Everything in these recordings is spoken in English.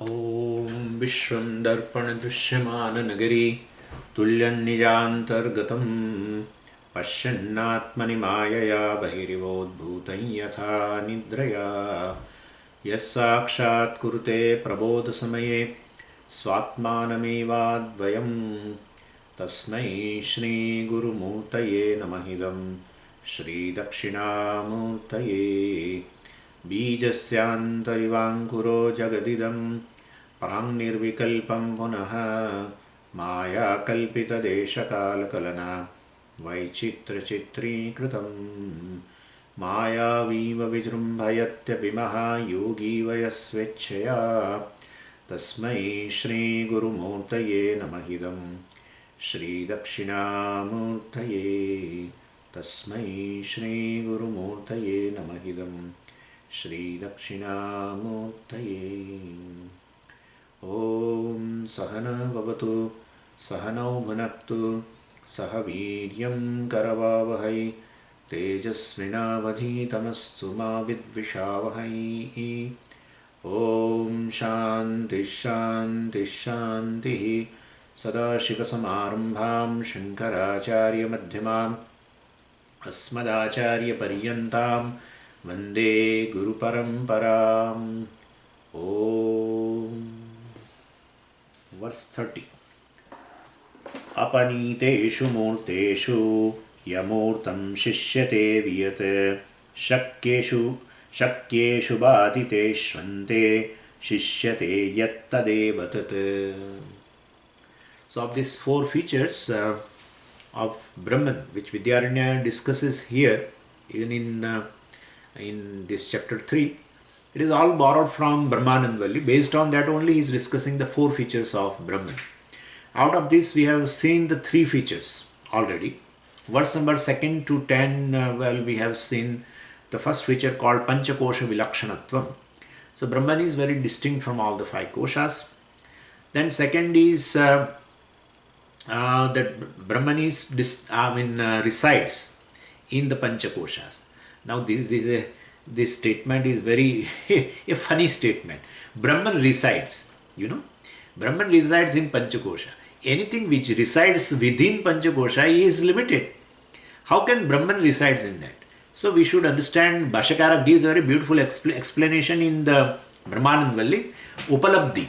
ॐ विश्वं दर्पणदृश्यमाननगरी तुल्यन्निजान्तर्गतं पश्यन्नात्मनि मायया बहिरिवोद्भूतं यथा निद्रया यस्साक्षात् कुरुते प्रबोधसमये स्वात्मानमेवाद्वयं तस्मै श्रीगुरुमूर्तये नमः इदं श्रीदक्षिणामूर्तये बीजस्यान्तरिवाङ्कुरो जगदिदं प्राङ्निर्विकल्पं पुनः मायाकल्पितदेशकालकलना वैचित्र्यचित्रीकृतं मायावीव विजृम्भयत्यभिमः योगी वयस्वेच्छया तस्मै श्रीगुरुमूर्तये नमः इदं श्रीदक्षिणामूर्तये तस्मै श्रीगुरुमूर्तये नमः इदं श्रीदक्षिणामूर्तये। ॐ सहना भवतु सहनौ भुनक्तु सह वीर्यं करवावहै तेजस्विनावधीतमस्तु मा विद्विषावहै। ॐ शान्तिः शान्तिः शान्तिः। सदाशिवसमारम्भां शङ्कराचार्यमध्यमाम् अस्मदाचार्यपर्यन्तां वन्दे गुरुपरम्पराम्। ॐ वर्स 30 अपनीतेषु मूर्तेषु यमूर्तं शिष्यते वियत् शक्येषु बाधितेष्वन्ते शिष्यते यत्तदेव तत्। So of these four features of Brahman, which Vidyaranya discusses here, even in this chapter 3, it is all borrowed from Brahmanand Valli. Based on that only he is discussing the four features of Brahman. Out of this we have seen the three features already. Verse number 2 to 10, we have seen the first feature called Panchakosha Vilakshanatvam. So Brahman is very distinct from all the five koshas. Then second is that Brahman is resides in the Panchakoshas. Now this statement is very a funny statement. Brahman resides, Brahman resides in Panchakosha. Anything which resides within Panchakosha is limited. How can Brahman resides in that? So we should understand, Bhashyakara gives a very beautiful explanation in the Brahmanand Valli, Upalabdhi.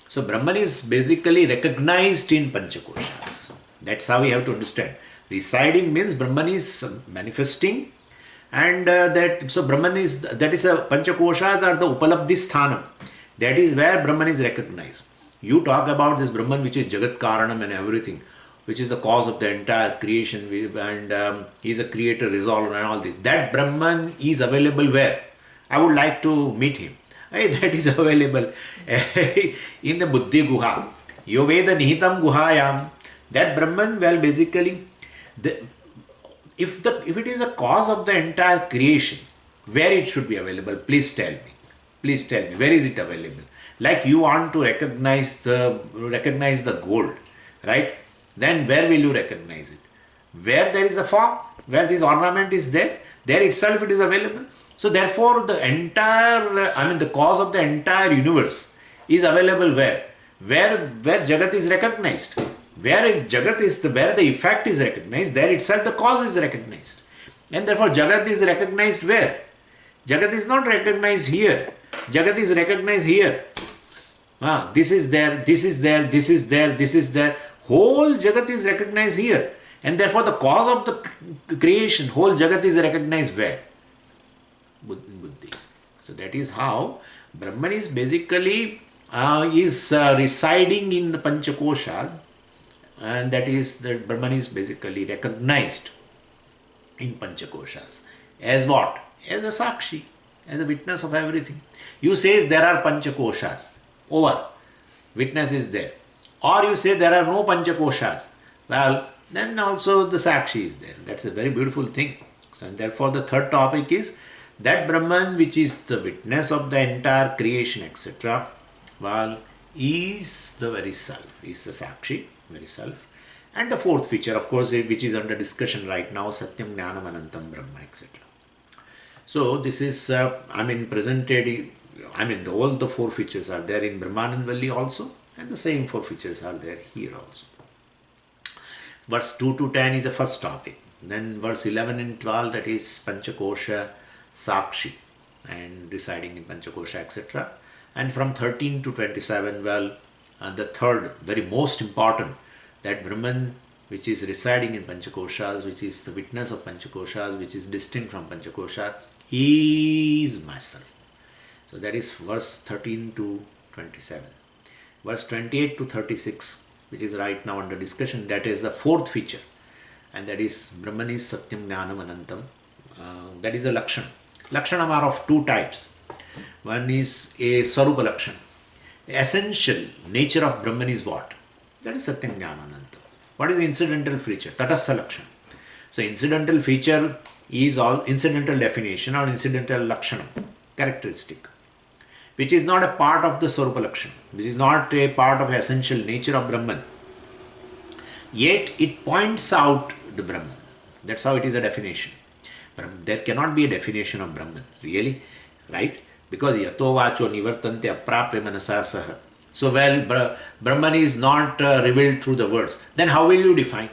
So Brahman is basically recognized in Panchakoshas. That's how we have to understand. Residing means Brahman is manifesting, and so Brahman is, that is Panchakoshas are the Upalabdhi Sthanam. That is where Brahman is recognized. You talk about this Brahman which is Jagat Karanam and everything, which is the cause of the entire creation, and he is a creator, resolver and all this. That Brahman is available where? I would like to meet him. That is available in the Buddhi Guha. Yoveda Nihitam Guhayam. That Brahman, well, basically, if it is a cause of the entire creation, where it should be available? Please tell me. Please tell me, where is it available? Like you want to recognize the gold, right? Then where will you recognize it? Where there is a form, where this ornament is there itself it is available. So therefore the the cause of the entire universe is available where? Where Jagat is recognized. Where Jagat is, where the effect is recognized, there itself the cause is recognized. And therefore Jagat is recognized where? Jagat is not recognized here. Jagat is recognized here. This is there, this is there, this is there, this is there. Whole Jagat is recognized here. And therefore the cause of the creation, whole Jagat is recognized where? Buddhi. So that is how Brahman is basically residing in the Panchakoshas, and that is that Brahman is basically recognized in Panchakoshas. As what? As a Sakshi, as a witness of everything. You say there are Panchakoshas, over, witness is there. Or you say there are no Panchakoshas, well, then also the Sakshi is there. That's a very beautiful thing. So and therefore the third topic is that Brahman which is the witness of the entire creation, etc., well, is the very self, is the Sakshi, very self. And the fourth feature, of course, which is under discussion right now, Satyam Jnanam Anantam Brahma, etc. So this is, presented I mean, all the four features are there in Brahmanand Valli also, and the same four features are there here also. Verse 2 to 10 is the first topic. Then verse 11 and 12, that is Panchakosha Sakshi and residing in Panchakosha, etc. And from 13 to 27, the third, very most important, that Brahman which is residing in Panchakoshas, which is the witness of Panchakoshas, which is distinct from Panchakosha, is myself. So that is verse 13 to 27. Verse 28 to 36, which is right now under discussion, that is the fourth feature. And that is Brahman is Satyam Jnanam Anantam. That is the Lakshana. Lakshanam are of two types. One is a Swarupa Lakshana. The essential nature of Brahman is what? That is Satyam Jnanam Anantam. What is the incidental feature? Tatastha Lakshana. So incidental feature is all incidental definition or incidental Lakshana, characteristic, which is not a part of the Swarupa Lakshana, which is not a part of essential nature of Brahman. Yet it points out the Brahman. That's how it is a definition. There cannot be a definition of Brahman, really, right? Because yato vacho nivartante aprapya manasa saha. So, Brahman is not revealed through the words. Then how will you define?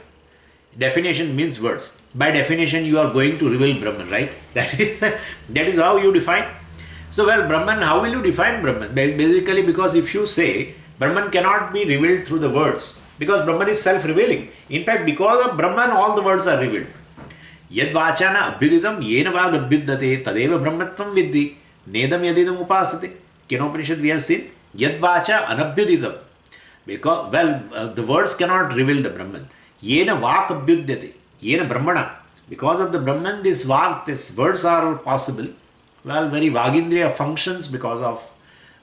Definition means words. By definition, you are going to reveal Brahman, right? That is how you define. So, Brahman, how will you define Brahman? Basically, because if you say Brahman cannot be revealed through the words, because Brahman is self-revealing. In fact, because of Brahman, all the words are revealed. Yad vachana abhyudidam yena vag abhyudate tadeva brahmatvam vidhi nedam yadidam upasate. Kenopanishad we have seen. Yad vacha anabhyudidam. Because, the words cannot reveal the Brahman. Yena vak abhyudate. Yena brahmana. Because of the Brahman, these words are possible. Very Vagindriya functions because of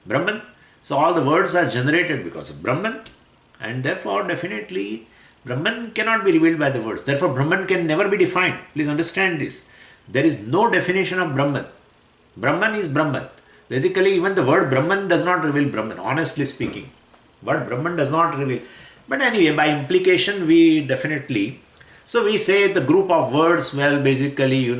Brahman. So all the words are generated because of Brahman. And therefore, definitely, Brahman cannot be revealed by the words. Therefore, Brahman can never be defined. Please understand this. There is no definition of Brahman. Brahman is Brahman. Basically, even the word Brahman does not reveal Brahman, honestly speaking. Word Brahman does not reveal. But anyway, by implication, we definitely... So we say the group of words, basically,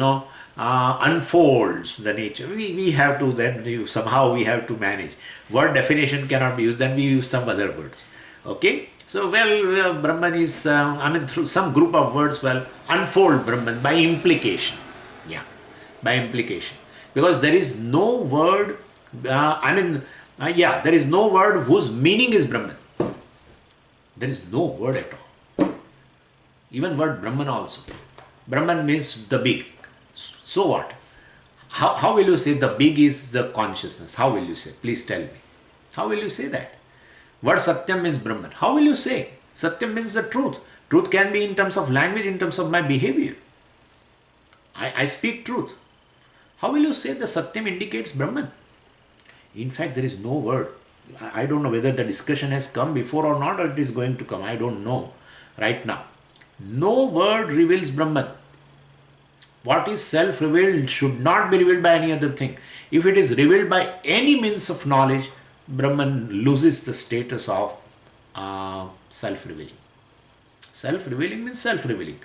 unfolds the nature. We have to then, somehow we have to manage. Word definition cannot be used, then we use some other words. Okay? So, Brahman is, through some group of words, unfold Brahman by implication. Yeah, by implication. Because there is no word, there is no word whose meaning is Brahman. There is no word at all. Even word Brahman also. Brahman means the big. So what? How will you say the big is the consciousness? How will you say? Please tell me. How will you say that? Word Satyam means Brahman. How will you say? Satyam means the truth. Truth can be in terms of language, in terms of my behavior. I speak truth. How will you say the Satyam indicates Brahman? In fact, there is no word. I don't know whether the discussion has come before or not, or it is going to come. I don't know right now. No word reveals Brahman. What is self-revealed should not be revealed by any other thing. If it is revealed by any means of knowledge, Brahman loses the status of self-revealing. Self-revealing means self-revealing.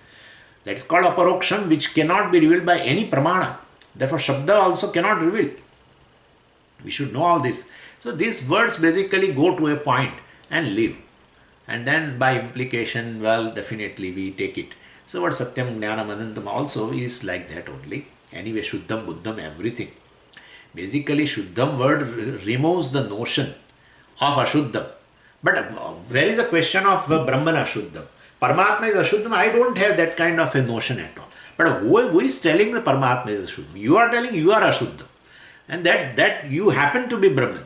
That is called aparoksham, which cannot be revealed by any pramana. Therefore, Shabda also cannot reveal. We should know all this. So, these words basically go to a point and leave. And then by implication, definitely we take it. So, what Satyam Jnanam Anantam also is like that only. Anyway, Shuddham, Buddham, everything. Basically, Shuddham word removes the notion of Ashuddham. But where is the question of Brahman Ashuddham? Paramatma is Ashuddham. I don't have that kind of a notion at all. But who is telling the Paramatma is Ashuddham? You are telling you are Ashuddham. And that you happen to be Brahman.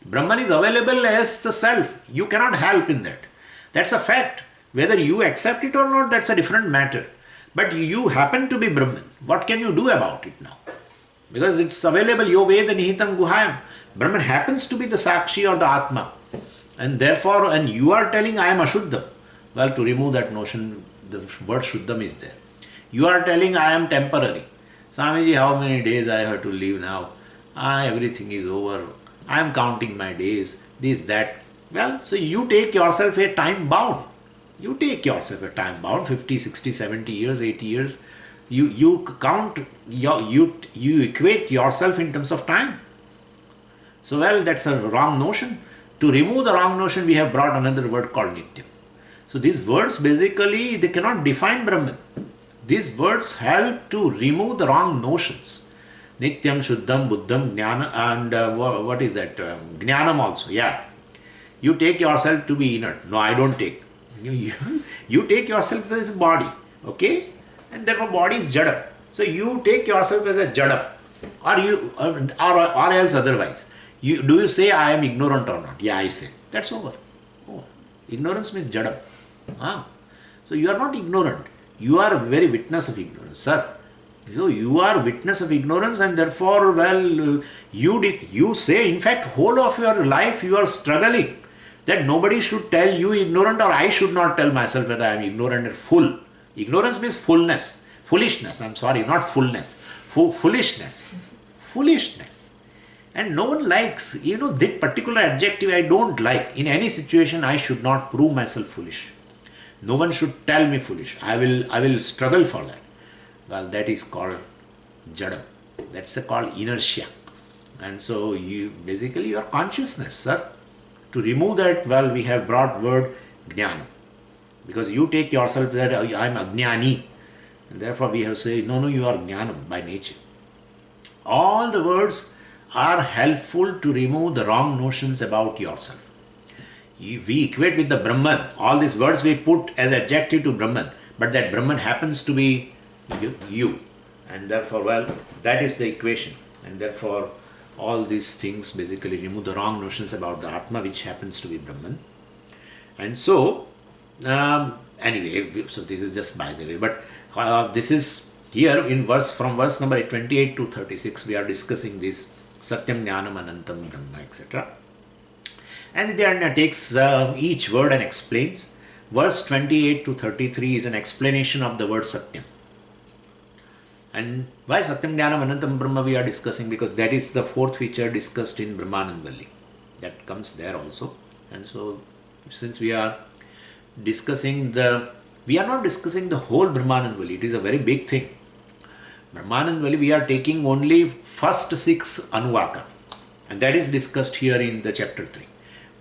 Brahman is available as the self. You cannot help in that. That's a fact. Whether you accept it or not, that's a different matter. But you happen to be Brahman. What can you do about it now? Because it's available, yo veda nihitam guhayam. Brahman happens to be the Sakshi or the Atma. And therefore, and you are telling I am Ashuddham. To remove that notion, the word Shuddham is there. You are telling I am temporary. Swamiji, how many days I have to live now? Everything is over. I am counting my days, this, that. So you take yourself a time bound. You take yourself a time bound, 50, 60, 70 years, 80 years. You count, you equate yourself in terms of time. So, well, that's a wrong notion. To remove the wrong notion, we have brought another word called Nityam. So, these words basically, they cannot define Brahman. These words help to remove the wrong notions. Nityam, Shuddham, Buddham, Jnana, and what is that? Jnanam also, yeah. You take yourself to be inert. No, I don't take. You take yourself as a body, okay? And therefore body is jada. So you take yourself as a jada, or else otherwise. Do you say I am ignorant or not? Yeah, I say. That's over. Ignorance means jada. So you are not ignorant. You are a very witness of ignorance, sir. So you are witness of ignorance, and therefore, well, you say, in fact, whole of your life you are struggling that nobody should tell you ignorant, or I should not tell myself that I am ignorant or full. Ignorance means fullness, foolishness. I'm sorry, not fullness, foolishness, foolishness. And no one likes, that particular adjective I don't like. In any situation, I should not prove myself foolish. No one should tell me foolish. I will struggle for that. Well, that is called jadam. That's called inertia. And so basically your consciousness, sir. To remove that, well, we have brought word jnana. Because you take yourself that I am ajnani. And therefore we have said, no, you are jnanam by nature. All the words are helpful to remove the wrong notions about yourself. We equate with the Brahman. All these words we put as adjective to Brahman. But that Brahman happens to be you. And therefore, well, that is the equation. And therefore, all these things basically remove the wrong notions about the Atma, which happens to be Brahman. And so, anyway, so this is just by the way. But this is here in from verse number 28 to 36, we are discussing this Satyam Jnanam Anantam Brahma, etc. And Vidyaranya takes each word and explains. Verse 28 to 33 is an explanation of the word Satyam. And why Satyam Jnanam Anantam Brahma we are discussing? Because that is the fourth feature discussed in Brahmanandvalli. That comes there also. And so, since we are discussing we are not discussing the whole Brahmanandvalli. It is a very big thing. Brahmanandvalli, we are taking only first 6 Anuvaka. And that is discussed here in the chapter 3.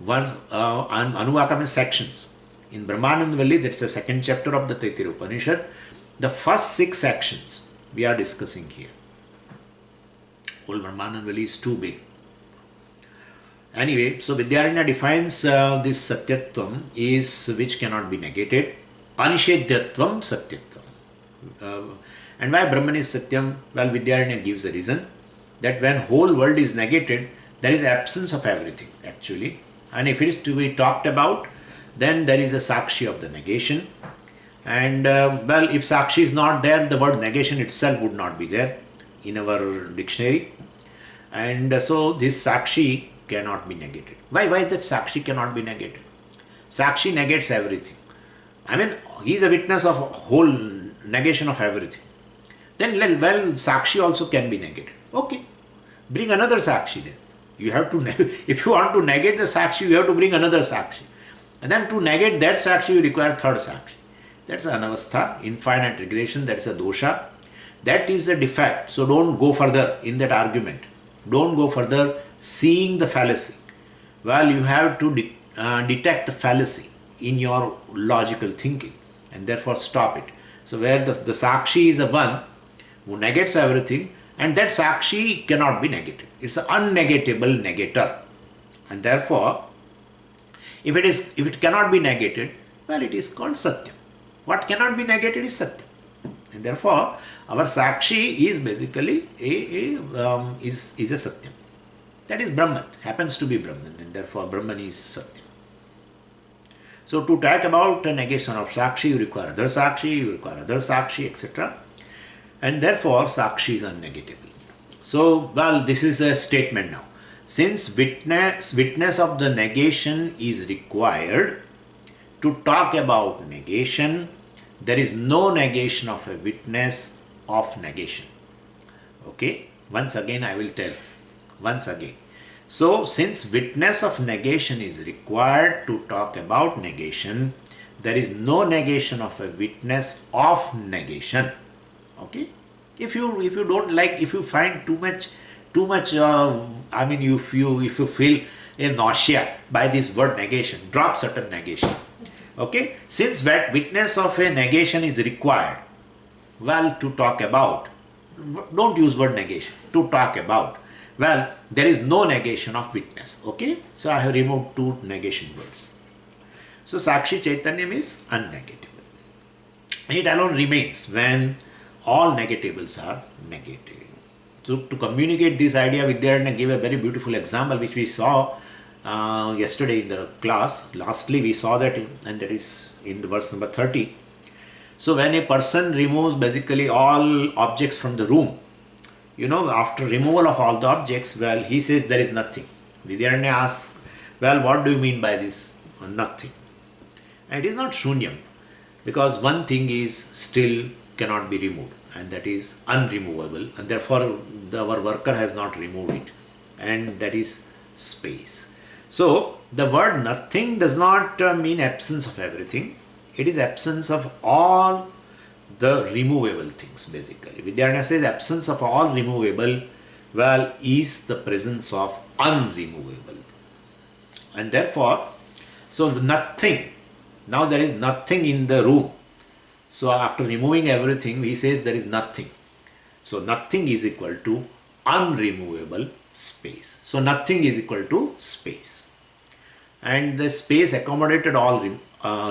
Anuvaka means sections. In Brahmanandvalli, that's the second chapter of the Taittiriya Upanishad. The first 6 sections we are discussing here. Whole Brahmanandvalli is too big. Anyway, so Vidyaranya defines this Satyatvam is which cannot be negated. Anishedhyatvam Satyatvam. And why Brahman is Satyam? Well, Vidyaranya gives a reason that when whole world is negated, there is absence of everything actually. And if it is to be talked about, then there is a Sakshi of the negation. And well, if Sakshi is not there, the word negation itself would not be there in our dictionary. And so this Sakshi cannot be negated. Why that Sakshi cannot be negated? Sakshi negates everything. I mean, he is a witness of whole negation of everything. Then, well, Sakshi also can be negated. Okay, bring another Sakshi then. You have to, if you want to negate the Sakshi, you have to bring another Sakshi. And then to negate that Sakshi, you require third Sakshi. That's anavastha, infinite regression, that's a dosha. That is a defect. So don't go further in that argument. Don't go further seeing the fallacy. Well, you have to detect the fallacy in your logical thinking and therefore stop it. So where the Sakshi is a one who negates everything, and that Sakshi cannot be negated. It's an unnegatable negator. And therefore, if it cannot be negated, well, it is called Satyam. What cannot be negated is Satyam. And therefore, our Sakshi is basically is a Satyam. That is Brahman, happens to be Brahman, and therefore Brahman is Satyam. So to talk about the negation of Sakshi, you require other Sakshi, etc. And therefore Sakshi is unnegatable. So, well, this is a statement now. Since witness of the negation is required to talk about negation, there is no negation of a witness of negation. Okay, once again I will tell. Once again. So, since witness of negation is required to talk about negation, there is no negation of a witness of negation. Okay, if you don't like, if you find too too much, if you feel a nausea by this word negation, drop certain negation. Okay, since that witness of a negation is required, well, to talk about, don't use word negation, to talk about, well, there is no negation of witness. Okay, so I have removed two negation words. So Sakshi Chaitanyam is unnegatable. It alone remains when all negatables are negated. So to communicate this idea, Vidyaranya gave a very beautiful example which we saw yesterday in the class. Lastly, we saw that, and that is in the verse number 30. So when a person removes basically all objects from the room, after removal of all the objects, well, he says there is nothing. Vidyaranya asks, well, what do you mean by this nothing? And it is not shunyam, because one thing is still cannot be removed, and that is unremovable, and therefore our worker has not removed it, and that is space. So the word nothing does not mean absence of everything. It is absence of all the removable things, basically. Vidyaranya says absence of all removable, well, is the presence of unremovable. And therefore, so nothing, now there is nothing in the room. So after removing everything, he says there is nothing. So nothing is equal to unremovable space. So nothing is equal to space. And the space accommodated all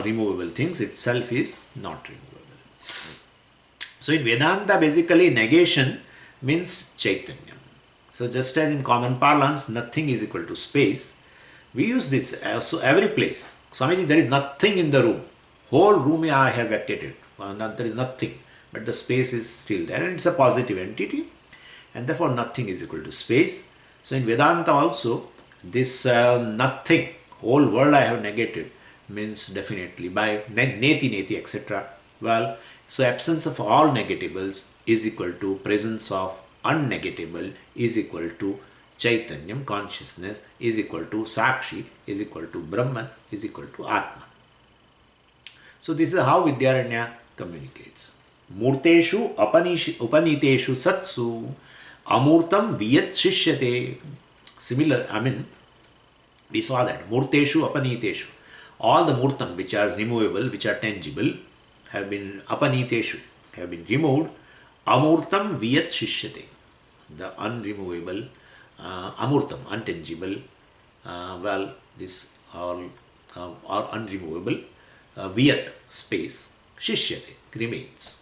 removable things itself is not removable. So in Vedanta, basically negation means Chaitanya. So just as in common parlance, nothing is equal to space, we use this. So every place, Swamiji, there is nothing in the room. Whole room I have vacated. There is nothing. But the space is still there, and it's a positive entity. And therefore nothing is equal to space. So in Vedanta also, this nothing, whole world I have negated, means definitely by neti, etc. Well, so absence of all negatables is equal to presence of unnegatable is equal to Chaitanyam, consciousness, is equal to Sakshi, is equal to Brahman, is equal to Atma. So this is how Vidyaranya communicates. Murteshu upaniteshu satsu amurtam viyat shishyate. Similar, we saw that. Murteshu upaniteshu. All the murtam which are removable, which are tangible, have been apaniteshu, have been removed. Amurtam viyat shishyate. The unremovable, amurtam, untangible, well, this all are unremovable. Viyat, space, shishyate, remains.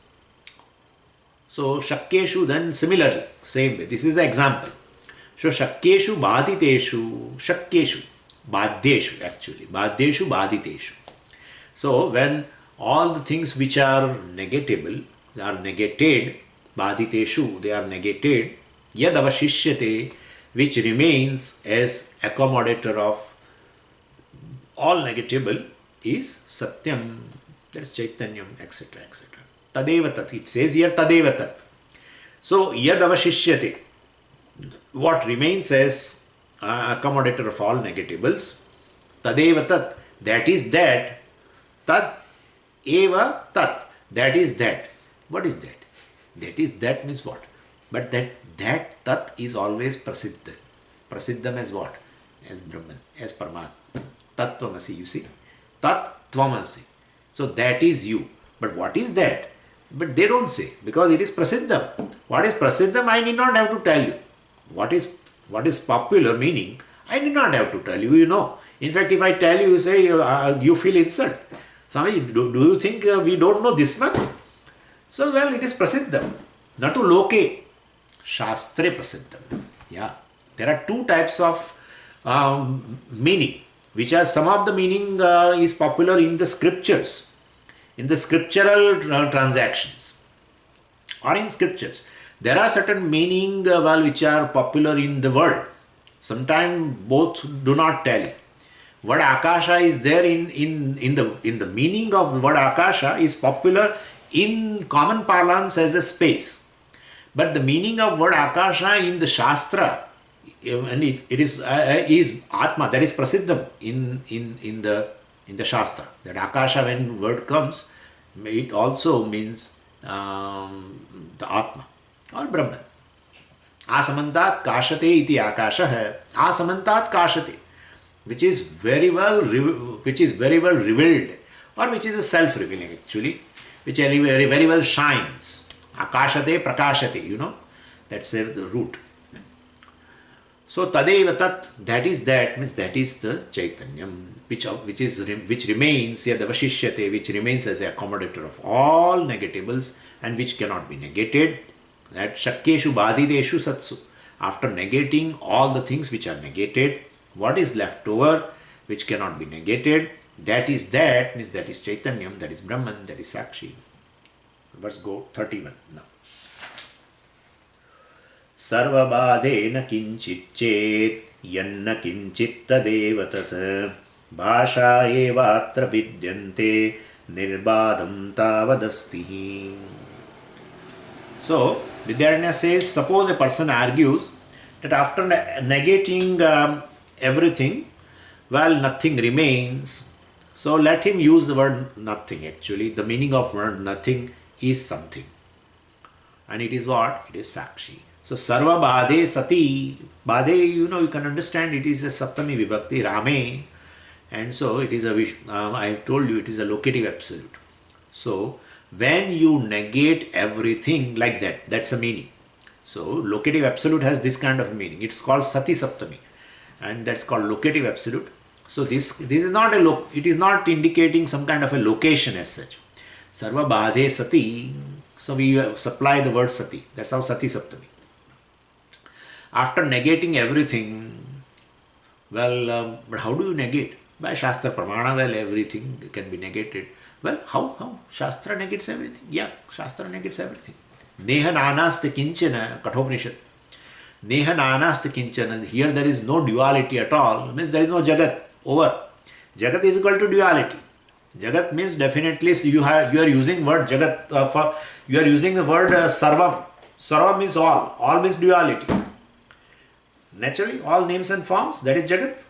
So Shakyeshu then similarly, same way. This is the example. So Shakyeshu baditeshu, Shakyeshu, badyeshu actually, badyeshu baditeshu. So when all the things which are negatable, they are negated, baditeshu, they are negated, yad avashishyate, which remains as accommodator of all negatable, is Satyam, that is Chaitanyam, etc. etc. Tadeva tat, it says here Tadeva tat. So yad avashishyate, what remains as accommodator of all negatables, Tadeva tat, that is that, Tad eva tat, that is that. What is that? That is that means what? But that tat is always prasiddha. Prasiddham as what? As Brahman, as Paramatma. Tattvamasi, you see. Tat tvamasi. So that is you. But what is that? But they don't say, because it is prasiddham. What is prasiddham? I need not have to tell you. What is popular meaning? I need not have to tell you, you know. In fact, if I tell you, you say, you feel insult. Swami, do you think we don't know this much? So, well, it is prasiddham. Natu loke, shastre prasiddham. Yeah. There are two types of meaning, which are some of the meaning is popular in the scriptures, in the scriptural transactions, or in scriptures. There are certain meaning which are popular in the world. Sometimes both do not tally. Word Akasha is there in the meaning of word Akasha is popular in common parlance as a space. But the meaning of word Akasha in the Shastra, and it is Atma, that is Prasiddham in the Shastra. That Akasha, when word comes, it also means the Atma or Brahman. Asamantat kashate iti akashah. Asamantat kashate, which is very well revealed, or which is a self-revealing actually, which very well shines. Akashate prakashate, that's the root. So tadeva tat, that is the Chaitanyam, which remains yadavashishyate, which remains as a accommodator of all negatables and which cannot be negated. That shakyeshu badideshu satsu. After negating all the things which are negated, what is left over which cannot be negated? That is Chaitanyam, that is Brahman, that is Sakshi. Let's go 31 now. Sarvabadena kinchit chet yanna kinchit tadeva tat bhasha evatra vidyante nirbadham tavadasti. So Vidyaranya says, suppose a person argues that after negating everything, nothing remains. So let him use the word nothing. Actually, the meaning of word nothing is something. And it is what? It is Sakshi. So Sarva Bade Sati. Bade, you can understand it is a Saptami Vibhakti, Rame. And so it is I have told you, it is a locative absolute. So when you negate everything like that, that's a meaning. So locative absolute has this kind of meaning. It's called Sati Saptami. And that's called locative absolute. So this is not it is not indicating some kind of a location as such. Sarva Bade Sati. So we supply the word Sati. That's how Sati Saptami. After negating everything, but how do you negate? By Shastra Pramana, everything can be negated. Well, how? Shastra negates everything. Yeah, Shastra negates everything. Neha nanaste kinchana, Kathopanishad. Neha nanaste kinchana. Here there is no duality at all. Means there is no Jagat. Over. Jagat is equal to duality. Jagat means definitely you are using word Jagat you are using the word Sarvam. Sarvam means all. All means duality. Naturally, all names and forms, that is Jagat.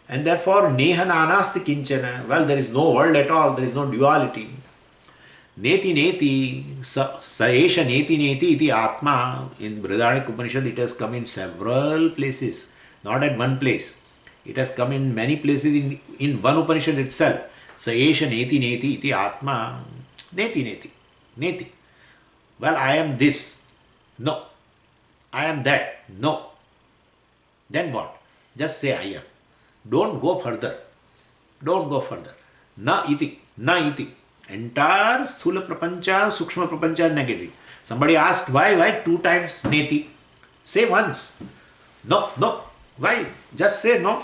And therefore, Neha nanasti kinchana. Well, there is no world at all, there is no duality. Neti neti, saesha neti neti iti atma. In Brihadaranyaka Upanishad, it has come in several places, not at one place. It has come in many places in one Upanishad itself. Saesha neti neti iti atma. Neti neti. Neti. Well, I am this. No. I am that. No. Then what? Just say I am. Don't go further. Don't go further. Na iti. Na iti. Entire sthula prapancha, sukshma prapancha negative. Somebody asked why 2 times neti. Say once. No. Why? Just say no.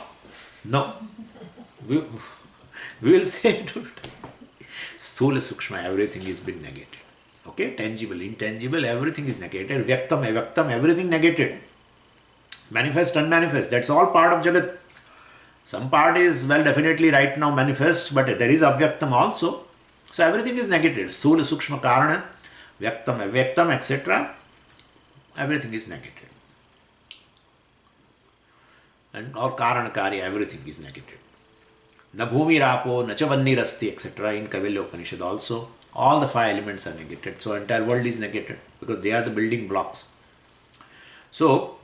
No. We will say sthula, sukshma, everything is been negated. Okay? Tangible, intangible, everything is negated. Vyaktam, avyaktam, everything negated. Manifest, unmanifest, that's all part of Jagat. Some part is, definitely right now manifest, but there is avyaktam also. So everything is negated. Sthula, sukshma, karana, vyaktam, avyaktam, etc. Everything is negated. And all karana, karya, everything is negated. Na bhumi rapo, na cha vannirasti, etc. In Kaivalya Upanishad also, all the 5 elements are negated. So entire world is negated because they are the building blocks. So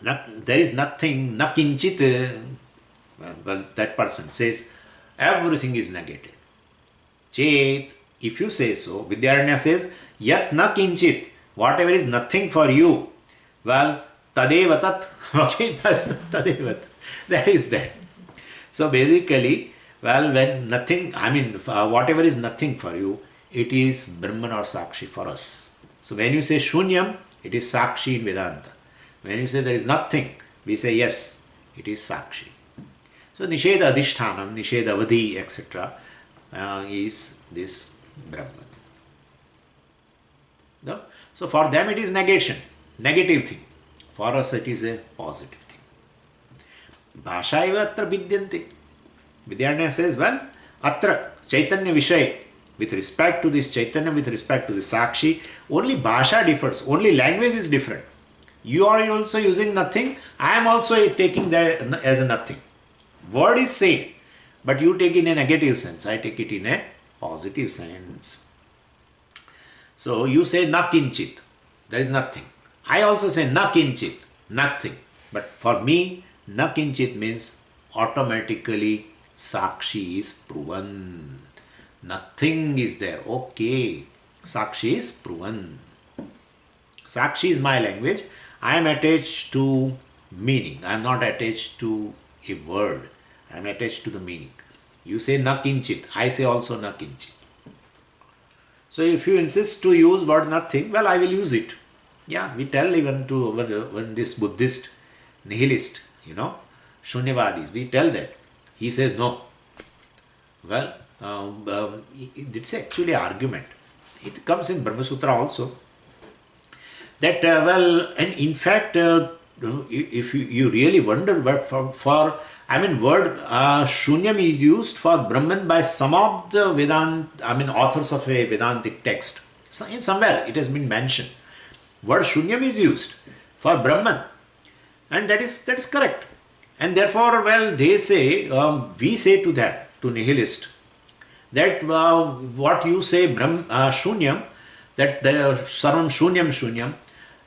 there is nothing, na kinchit. Well, that person says everything is negated. Chet, if you say so, Vidyaranya says, yat na kinchit, whatever is nothing for you, well, tadeva tat, okay, that's tadeva tat. That is that. So basically, when nothing, whatever is nothing for you, it is Brahman or Sakshi for us. So when you say Shunyam, it is Sakshi in Vedanta. When you say there is nothing, we say yes, it is Sakshi. So Nisheda Adhishthanam, Nisheda Avadhi, etc. Is this Brahman. No? So for them it is negation, negative thing. For us it is a positive thing. Bhasha eva atra vidyante. Vidyaranya says, atra Chaitanya Vishay, with respect to this Chaitanya, with respect to the Sakshi, only Bhasha differs, only language is different. You are also using nothing, I am also taking that as a nothing. Word is same, but you take it in a negative sense, I take it in a positive sense. So you say na kinchit, there is nothing. I also say na kinchit, nothing. But for me, na kinchit means automatically sakshi is proven. Nothing is there. Okay. Sakshi is proven. Sakshi is my language. I am attached to meaning. I am not attached to a word. I am attached to the meaning. You say na kinchit. I say also na kinchit. So if you insist to use word nothing, well, I will use it. Yeah, we tell even to when this Buddhist nihilist, Shunyavadis, we tell that. He says no. Well, it's actually an argument. It comes in Brahma Sutra also. That, and in fact, if you really wonder, word Shunyam is used for Brahman by some of the authors of a Vedantic text. So in somewhere it has been mentioned. Word Shunyam is used for Brahman, and that is correct. And therefore, well, they say, we say to that, to nihilist, that what you say Shunyam, that Sarvam Shunyam,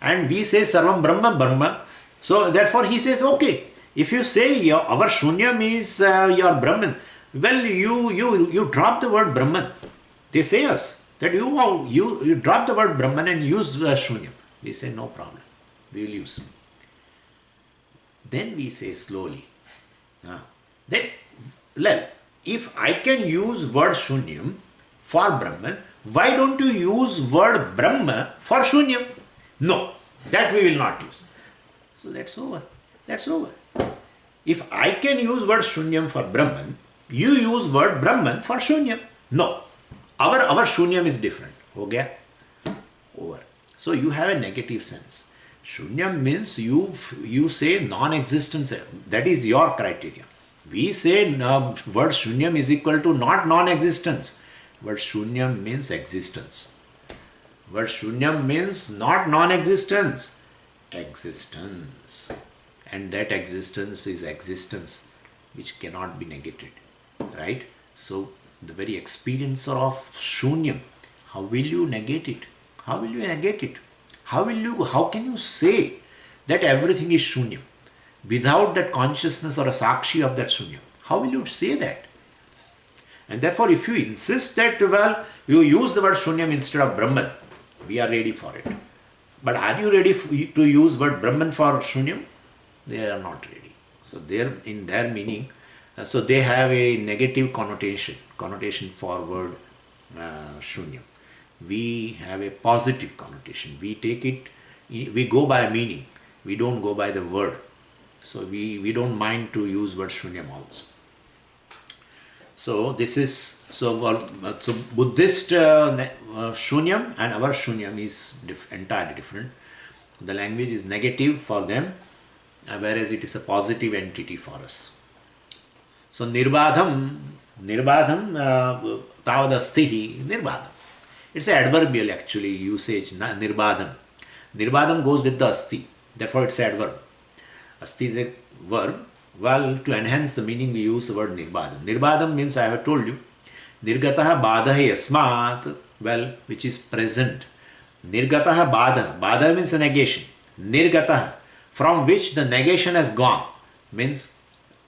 and we say Sarvam Brahma. So therefore he says, okay, if you say our Shunyam is your Brahman, well, you drop the word Brahman. They say us that you drop the word Brahman and use Shunyam. We say no problem, we will use. Then we say slowly, if I can use word Shunyam for Brahman, why don't you use word Brahma for Shunyam? No, that we will not use. So that's over. If I can use word Shunyam for Brahman, you use word Brahman for Shunyam. No, our Shunyam is different. Okay? Over. So you have a negative sense. Shunyam means you say non-existence. That is your criteria. We say word Shunyam is equal to not non-existence. Word Shunyam means existence. Word Shunyam means not non-existence. Existence. And that existence is existence which cannot be negated. Right? So the very experience of Shunyam, how will you negate it? How will you negate it? How can you say that everything is Shunyam without that consciousness or a sakshi of that Shunyam? How will you say that? And therefore, if you insist that, well, you use the word Shunyam instead of Brahman, we are ready for it. But are you ready to use word Brahman for Shunyam? They are not ready. So in their meaning, so they have a negative connotation for word Shunyam. We have a positive connotation. We take it, we go by meaning. We don't go by the word. So we don't mind to use word Shunyam also. So this is, so Buddhist Shunyam and our Shunyam is entirely different. The language is negative for them, whereas it is a positive entity for us. So Nirbadham tavadastihi Nirbadham. It's an adverbial actually usage, Nirbadham. Nirbadham goes with the asti, therefore it's an adverb. Asti is a verb. Well, to enhance the meaning we use the word Nirbadham. Nirbadham means, I have told you, Nirgataha badha yasmat, well, which is present. Nirgataha badha, badha means a negation. Nirgataha, from which the negation has gone, means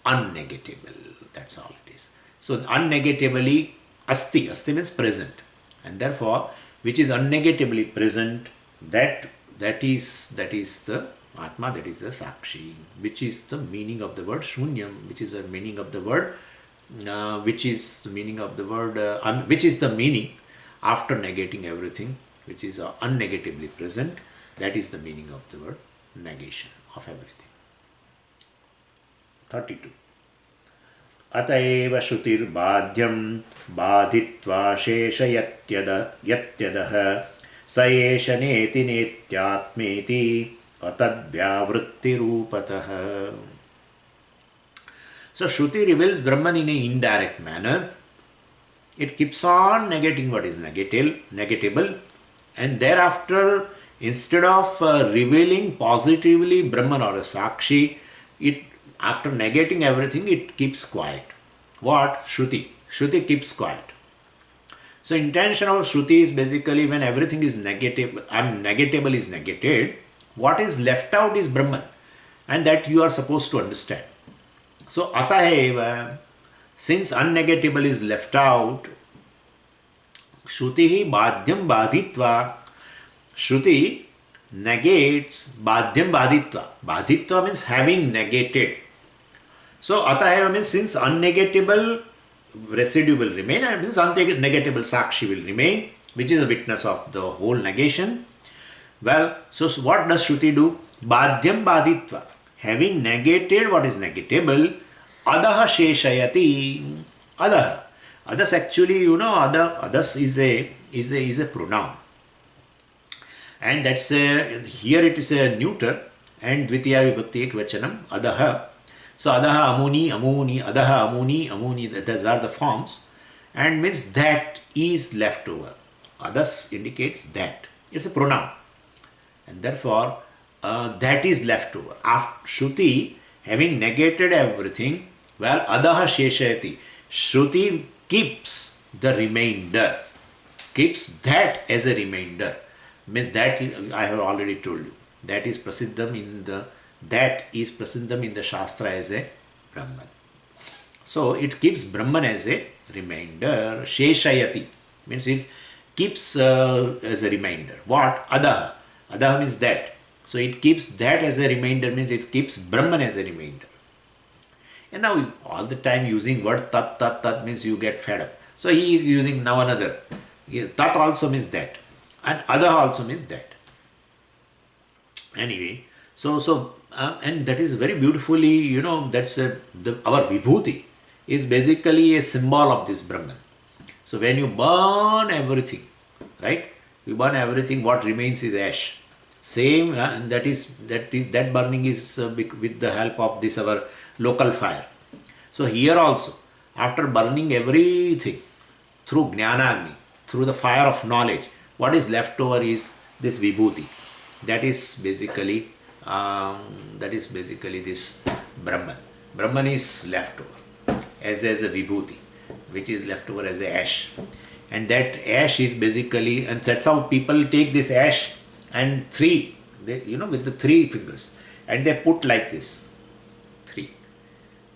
unnegatable. That's all it is. So unnegatably asti means present, and therefore which is unnegatably present, that is the Atma, that is the Sakshi, which is the meaning of the word Shunyam, which is the meaning of the word which is the meaning after negating everything, which is unnegatively present. That is the meaning of the word negation of everything. 32. Ataiva Shrutir Badhyam Badhitva Shesha Yatyadah Saesha Neti Netyatmeti Atadvyavritti Rupatah. So Shruti reveals Brahman in an indirect manner. It keeps on negating what is negatable, and thereafter, instead of revealing positively Brahman or a Sakshi, after negating everything, it keeps quiet. What? Shruti. Shruti keeps quiet. So intention of Shruti is basically when everything is negative, negatable is negated, What is left out is Brahman, and that you are supposed to understand. So Ataha eva, since unnegatable is left out, Shruti Badhyam Badhitva. Shruti negates Badhyam Badhitva. Badhitva means having negated. So Ataha means since unnegatable residue will remain, and since unnegatable Sakshi will remain, which is a witness of the whole negation. Well, so what does Shruti do? Badhyam Badhitva. Having negated what is negatable, Adaha Sheshayati. Adaha. Adas actually, Adas is a pronoun. And that's here it is a neuter and Dvitiya Vibhakti Ekvachanam, Adaha. So Adaha Amuni, Amuni, Adaha Amuni, Amuni, those are the forms, and means that is left over. Adas indicates that. It's a pronoun. And therefore, that is left over. After Shruti, having negated everything, well, Adaha Sheshayati. Shruti keeps the remainder. Keeps that as a remainder. Means that I have already told you. That is prasiddham in the Shastra as a Brahman. So it keeps Brahman as a remainder. Sheshayati means it keeps as a remainder. What? Adaha. Adaha means that. So it keeps that as a remainder, means it keeps Brahman as a remainder. And now all the time using word tat, tat, tat means you get fed up. So he is using now another. Tat also means that. And Adaha also means that. Anyway, and that is very beautifully, that's our Vibhuti is basically a symbol of this Brahman. So when you burn everything, right? You burn everything, what remains is ash. Same, and that burning is with the help of this our local fire. So here also, after burning everything through Jnanagni, through the fire of knowledge, what is left over is this Vibhuti. That is basically this Brahman. Brahman is left over as a Vibhuti, which is left over as a ash. And that ash is basically, and that's how people take this ash and with the 3 fingers, and they put like this. 3.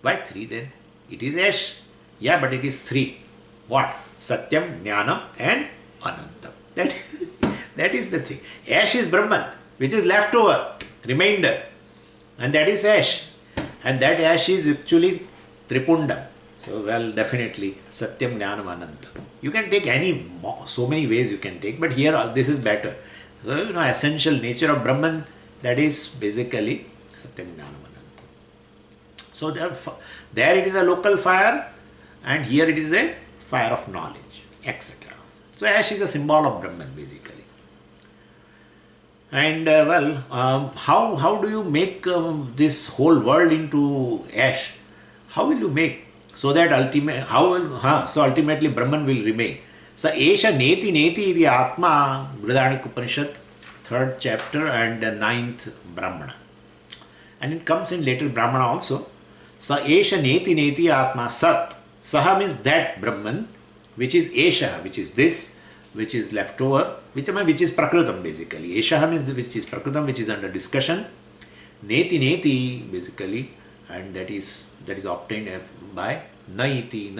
Why 3 then? It is ash. Yeah, but it is 3. What? Satyam, Jnanam and Anantam. That is the thing. Ash is Brahman, which is left over, remainder. And that is ash. And that ash is actually Tripundam. So, well, definitely Satyam, Jnanam, Anantam. You can take so many ways you can take, but here this is better. So, essential nature of Brahman, that is basically Satyam, Jnanam, Anantam. So, there it is a local fire, and here it is a fire of knowledge, etc. So, ash is a symbol of Brahman, basically. And how do you make this whole world into ash? How will you make? So that ultimately Brahman will remain. So Esha Neti Neti iti Atma, Brihadaranyaka Upanishad, 3rd chapter and 9th Brahmana. And it comes in later Brahmana also. Sa Esha Neti Neti Atma Sat. Saha means that Brahman, which is Esha, which is this, which is left over, which is Prakritam basically. Esha means which is Prakritam, which is under discussion. Neti Neti basically, and that is obtained by Naiti,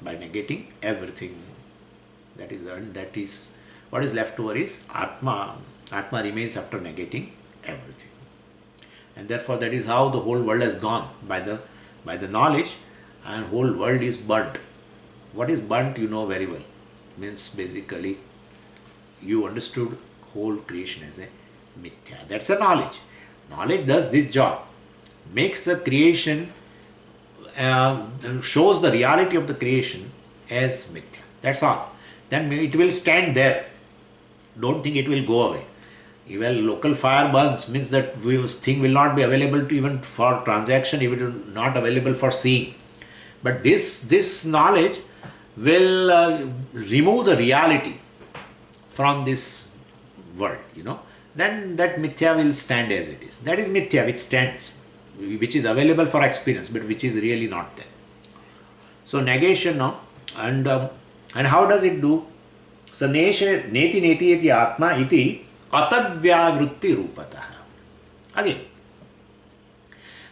by negating everything. That is what is left over is Atma. Atma remains after negating everything. And therefore that is how the whole world has gone by the knowledge, and whole world is burnt. What is burnt you know very well. Means basically you understood whole creation as a mithya. That's a knowledge. Knowledge does this job. Makes the creation, shows the reality of the creation as mithya. That's all. Then it will stand there. Don't think it will go away. Even local fire burns means that this thing will not be available to even for transaction, even not available for seeing. But this knowledge will remove the reality from this world, then that mithya will stand as it is. That is mithya which stands, which is available for experience, but which is really not there. So negation now, and how does it do? So neti neti iti atma iti atadvyavrutti rupataha. Again,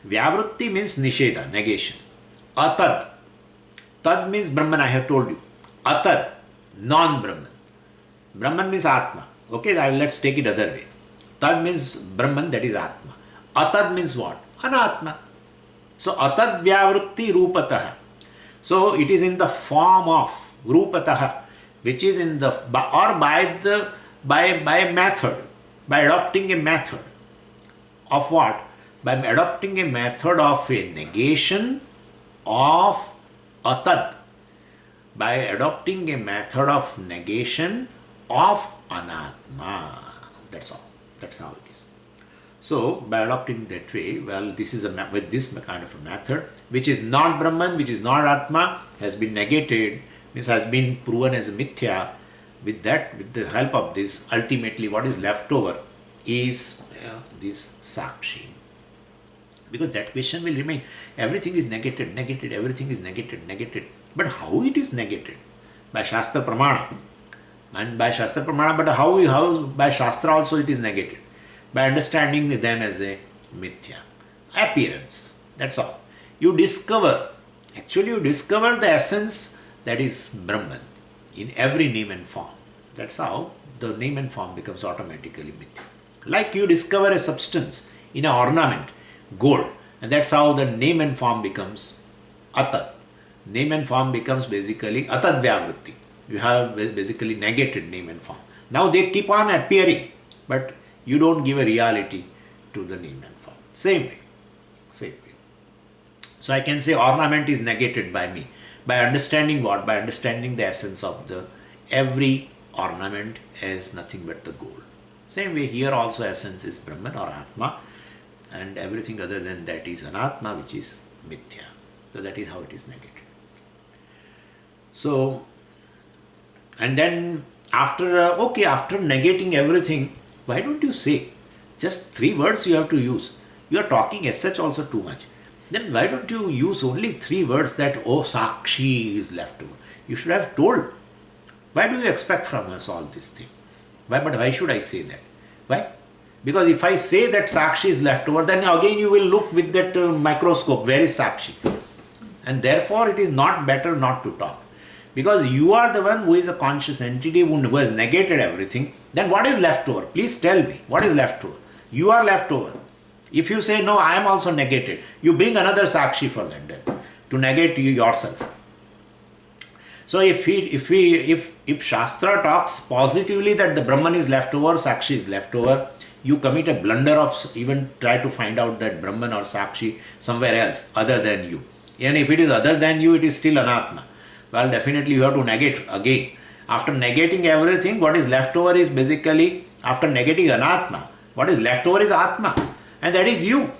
Vyavrutti means Nisheda, negation. Atad. Tad means Brahman, I have told you. Atad, non-Brahman. Brahman means Atma. Okay, let's take it other way. Tad means Brahman, that is Atma. Atad means what? Anatma. So, Atad Vyavrutti Rupataha. So, it is in the form of Rupataha, which is in the, or by a method, by adopting a method of what? By adopting a method of a negation of Atad. By adopting a method of negation of Anatma. That's all. That's how it is. So, by adopting that way, well, this is with this kind of a method, which is not Brahman, which is not Atma, has been negated, means has been proven as a mithya. With that, with the help of this, ultimately what is left over is this Sakshi. Because that question will remain. Everything is negated, everything is negated. But how it is negated? By Shastra Pramana. And by Shastra Pramana, but how by Shastra also it is negated? By understanding them as a mithya. Appearance. That's all. You discover the essence that is Brahman in every name and form. That's how the name and form becomes automatically mithya. Like you discover a substance in an ornament, gold, and that's how the name and form becomes Atad. Name and form becomes basically Atad Vyavrutti. You have basically negated name and form. Now they keep on appearing, but you don't give a reality to the name and form. Same way. So I can say ornament is negated by me. By understanding what? By understanding the essence of every ornament as nothing but the gold. Same way here also essence is Brahman or Atma, and everything other than that is Anatma, which is mithya. So that is how it is negated. So, and then after negating everything, why don't you say just 3 words you have to use? You are talking as such also too much. Then why don't you use only 3 words that, oh, Sakshi is left over? You should have told. Why do you expect from us all this thing? Why should I say that? Why? Because if I say that Sakshi is left over, then again you will look with that microscope, where is Sakshi? And therefore it is not better not to talk. Because you are the one who is a conscious entity who has negated everything. Then what is left over? Please tell me, what is left over? You are left over. If you say, no, I am also negated, you bring another Sakshi for that then, to negate you yourself. So if Shastra talks positively that the Brahman is left over, Sakshi is left over, you commit a blunder of even try to find out that Brahman or Sakshi somewhere else other than you. And if it is other than you, it is still Anatma. Well, definitely you have to negate again. After negating everything, what is left over is basically, after negating Anatma, what is left over is Atma. And that is you.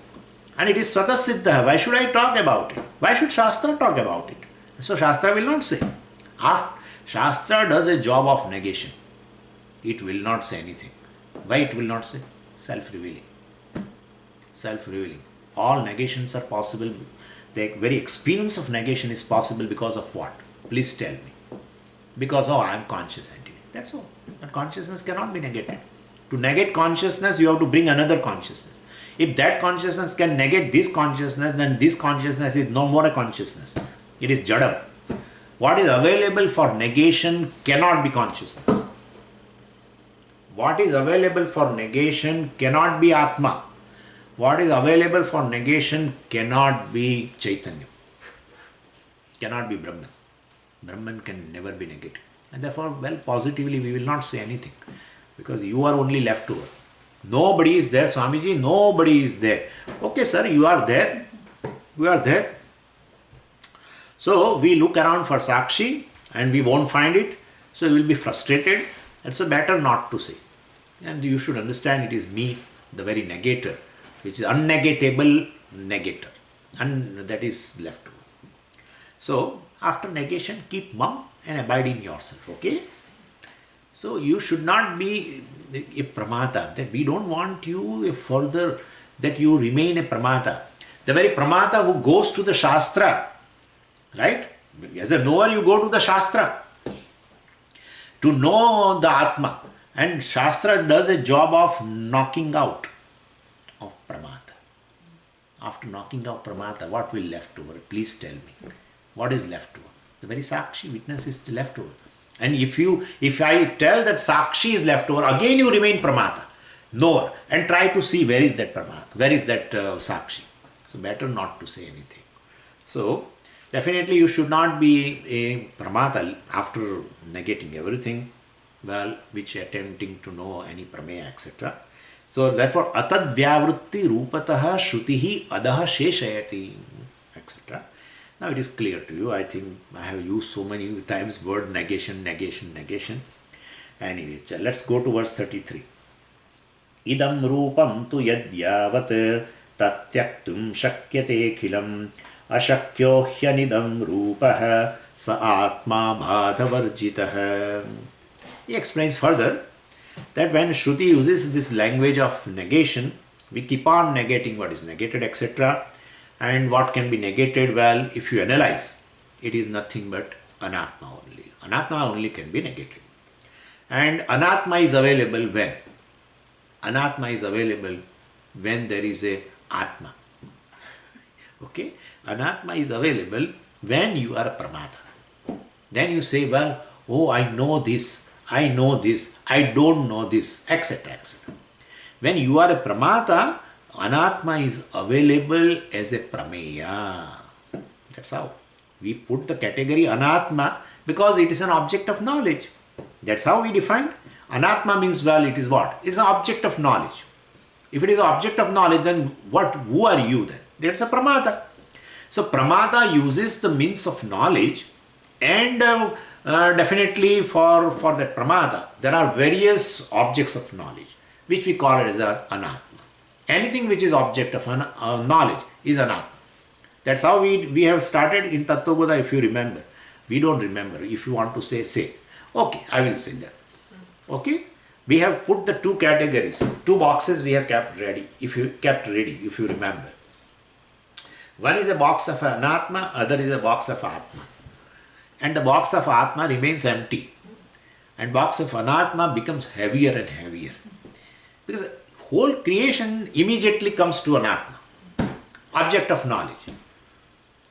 And it is Swatah Siddha. Why should I talk about it? Why should Shastra talk about it? So Shastra will not say. Shastra does a job of negation. It will not say anything. Why it will not say? Self-revealing. Self-revealing. All negations are possible. The very experience of negation is possible because of what? Please tell me. Because, I am conscious entity. That's all. But consciousness cannot be negated. To negate consciousness, you have to bring another consciousness. If that consciousness can negate this consciousness, then this consciousness is no more a consciousness. It is Jadam. What is available for negation cannot be consciousness. What is available for negation cannot be Atma. What is available for negation cannot be Chaitanya. Cannot be Brahman. Brahman can never be negated. And therefore, positively we will not say anything. Because you are only left over. Nobody is there, Swamiji, nobody is there. Okay, sir, you are there. We are there. So, we look around for Sakshi and we won't find it. So, we will be frustrated. It's better not to say. And you should understand it is me, the very negator, which is unnegatable negator. And that is left over. So, after negation, keep mum and abide in yourself. Okay? So, you should not be a pramata. That we don't want you further, that you remain a pramata. The very pramata who goes to the Shastra, right? As a knower, you go to the Shastra to know the Atma. And Shastra does a job of knocking out of pramata. After knocking out pramata, what will left over? Please tell me. What is left over? The very sakshi witness is left over. And if I tell that sakshi is left over, again you remain pramata, knower, and try to see where is that pramata, where is that sakshi. So better not to say anything. So definitely you should not be a pramata after negating everything, well, which attempting to know any prameya, etc. So therefore, atad vyavrutti rupatah shrutihi adaha sheshayati, etc. Now it is clear to you. I think I have used so many times word negation, negation, negation. Anyway, let's go to verse 33. Idam rupam tu yadyavat tatyaktum shakyate khilam ashakyo hyanidam rupah sa atma bhadavarjitah. He explains further that when Shruti uses this language of negation, we keep on negating what is negated, etc. And what can be negated? Well, if you analyze, it is nothing but anatma only. Anatma only can be negated. And anatma is available when? Anatma is available when there is a atma. Okay? Anatma is available when you are a pramata. Then you say, well, oh, I know this, I don't know this, etc. etc. When you are a pramata, anatma is available as a prameya. That's how. We put the category anatma because it is an object of knowledge. That's how we define. Anatma means, well, it is what? It is an object of knowledge. If it is an object of knowledge, then who are you then? That's a pramata. So pramata uses the means of knowledge, and definitely for that pramata, there are various objects of knowledge, which we call it as anatma. Anything which is object of knowledge is anatma. That's how we have started in Tattvabodha, if you remember. We don't remember. If you want to say. Okay, I will say that. Okay? We have put the two categories, two boxes we have kept ready, if you remember. One is a box of anatma, other is a box of atma. And the box of atma remains empty. And box of anatma becomes heavier and heavier. Because whole creation immediately comes to anatma, object of knowledge.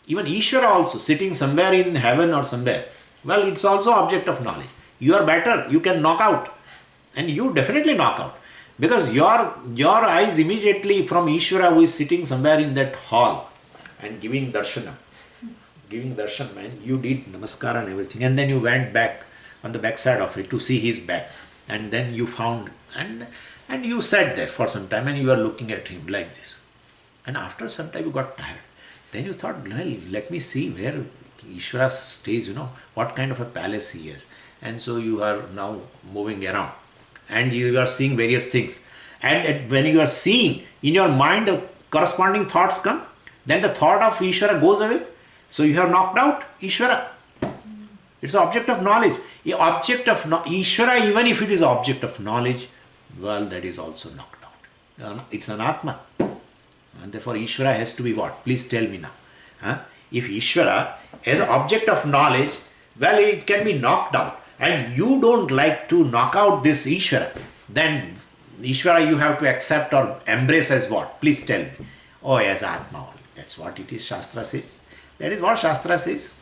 Even Ishvara also, sitting somewhere in heaven or somewhere, well, it's also object of knowledge. You are better, you can knock out. And you definitely knock out. Because your eyes immediately from Ishvara, who is sitting somewhere in that hall and giving darshanam, and you did namaskar and everything, and then you went back on the back side of it to see his back, and then you found, and you sat there for some time and you were looking at him like this. And after some time you got tired. Then you thought, well, let me see where Ishvara stays, what kind of a palace he has. And so you are now moving around and you are seeing various things. And when you are seeing, in your mind the corresponding thoughts come, then the thought of Ishvara goes away. So you have knocked out Ishvara. It's an object of knowledge. Ishvara, even if it is object of knowledge, well, that is also knocked out. It's an atma. And therefore Ishvara has to be what? Please tell me now. If Ishvara is an object of knowledge, well, it can be knocked out. And you don't like to knock out this Ishvara, then Ishvara you have to accept or embrace as what? Please tell me. Oh, as Atma only. That's what it is, Shastra says. That is what Shastra says.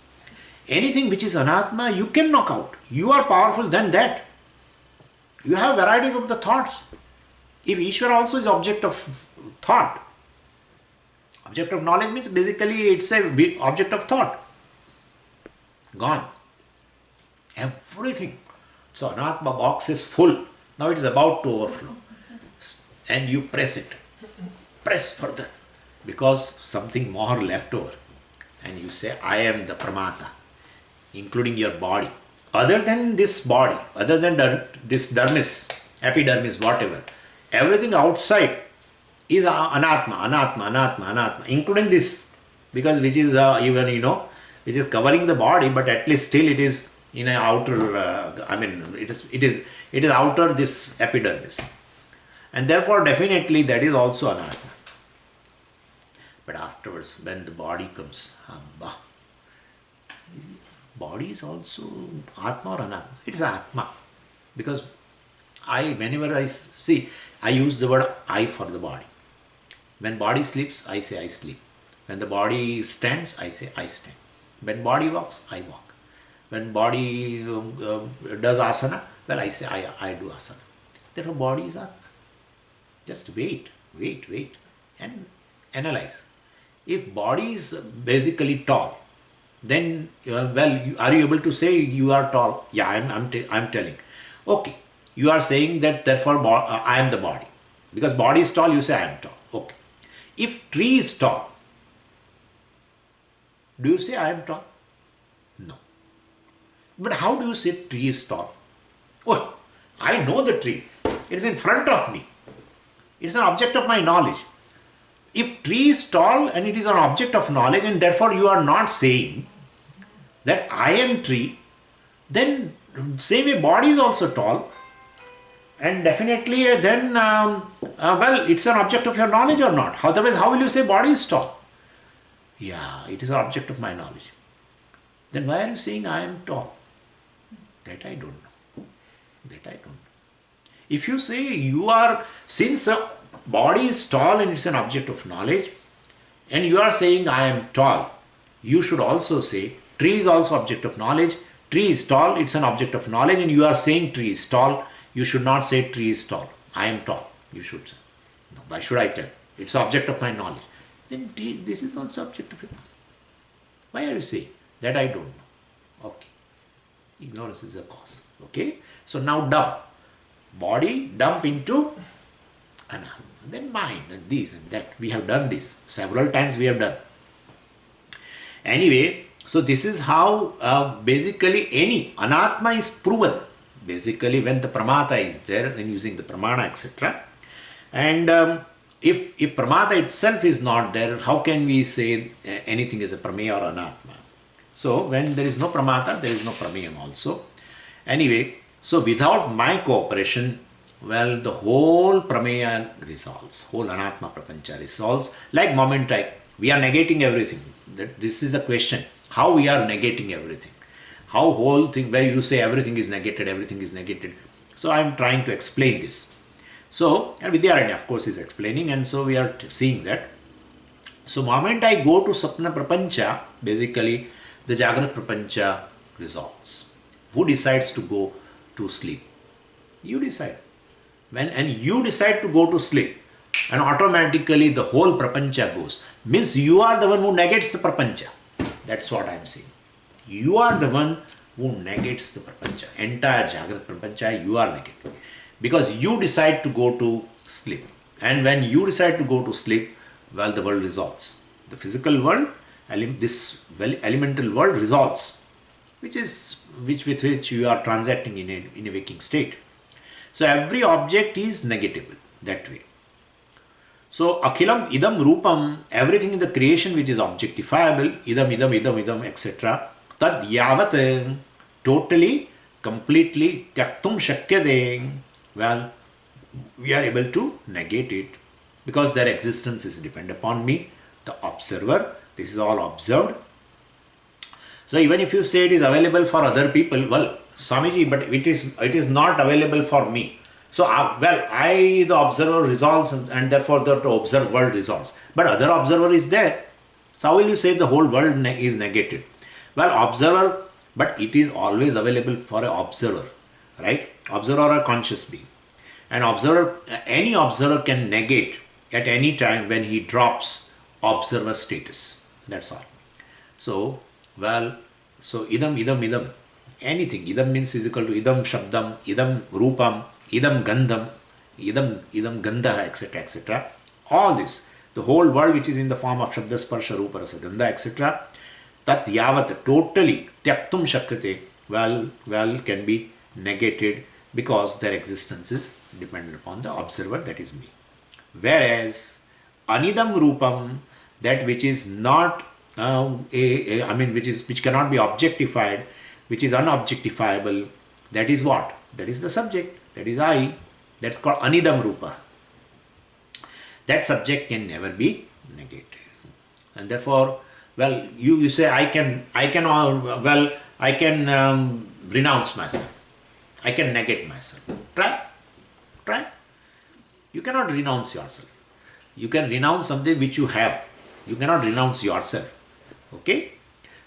Anything which is anatma, you can knock out. You are powerful than that. You have varieties of the thoughts. If Ishvara also is object of thought, object of knowledge means basically it's a object of thought. Gone. Everything. So anatma box is full. Now it is about to overflow. And you press it. Press further. Because something more left over. And you say, I am the pramata. Including your body. Other than this body, other than this dermis, epidermis, whatever, everything outside is anatma, including this, because which is which is covering the body, but at least still it is in an outer, it is outer this epidermis, and therefore definitely that is also anatma. But afterwards, when the body comes, body is also atma or anatma? It is atma, because whenever I see, I use the word I for the body. When body sleeps, I say I sleep. When the body stands, I say I stand. When body walks, I walk. When body does asana, well, I say I do asana. Therefore, bodies are just wait, and analyze. If body is basically tall, then are you able to say you are tall? Yeah, I'm telling. Okay, you are saying that therefore I am the body. Because body is tall, you say I am tall. Okay. If tree is tall, do you say I am tall? No. But how do you say tree is tall? Oh, I know the tree. It is in front of me. It is an object of my knowledge. If tree is tall and it is an object of knowledge, and therefore you are not saying that I am tree, then same way body is also tall, and definitely then well, it's an object of your knowledge or not. Otherwise, how will you say body is tall? Yeah, it is an object of my knowledge. Then why are you saying I am tall? That I don't know. If you say you are, since a body is tall and it's an object of knowledge, and you are saying I am tall, you should also say tree is also object of knowledge. Tree is tall, it's an object of knowledge, and you are saying tree is tall. You should not say tree is tall. I am tall. You should say. No, why should I tell? It's object of my knowledge. Then this is also object of your knowledge. Why are you saying that I don't know? Okay. Ignorance is a cause. Okay. So now dump. Body dump into another. Then mind and this and that. We have done this. Several times we have done. Anyway, so this is how basically any anatma is proven. Basically when the pramata is there, then using the pramana, etc. And if pramata itself is not there, how can we say anything is a prameya or anatma? So when there is no pramata, there is no prameyam also. Anyway, so without my cooperation, well, the whole prameya resolves, whole anatma prapancha resolves. Like moment we are negating everything. This is a question, how we are negating everything. How whole thing, where you say everything is negated. So I am trying to explain this. So, and Vidyaranya of course is explaining, and so we are seeing that. So moment I go to Sapna Prapancha, basically the Jagrat Prapancha resolves. Who decides to go to sleep? You decide. And you decide to go to sleep, and automatically the whole Prapancha goes. Means you are the one who negates the Prapancha. That's what I am saying. You are the one who negates the Prapancha. Entire Jagrat Prapancha you are negating. Because you decide to go to sleep. And when you decide to go to sleep, well, the world resolves. The physical world, this elemental world resolves, with which you are transacting in a waking state. So every object is negatable that way. So akhilam idam rupam, everything in the creation which is objectifiable, idam, etc. Tad yavat, totally, completely, tyaktum shakyade, well, we are able to negate it because their existence is dependent upon me, the observer. This is all observed. So even if you say it is available for other people, well, Swamiji, but it is not available for me. So, I, the observer, resolves, and therefore the observed world resolves. But other observer is there. So how will you say the whole world is negated? Well, observer, but it is always available for an observer, right? Observer or a conscious being. An observer, any observer can negate at any time when he drops observer status. That's all. So, well, so idam, anything. Idam means is equal to idam shabdam, idam rupam, idam gandham, idam gandha, etc. All this, the whole world which is in the form of shabda, sparsha, rupa, rasa, gandha, etc. Tat yavat, totally, tyaktum shakyate, well, can be negated because their existence is dependent upon the observer, that is me. Whereas anidam rupam, that which is not which cannot be objectified, which is unobjectifiable, that is what? That is the subject, that is I. That's called anidam rupa. That subject can never be negated. And therefore, well, you say I can renounce myself. I can negate myself. Try. You cannot renounce yourself. You can renounce something which you have. You cannot renounce yourself. Okay?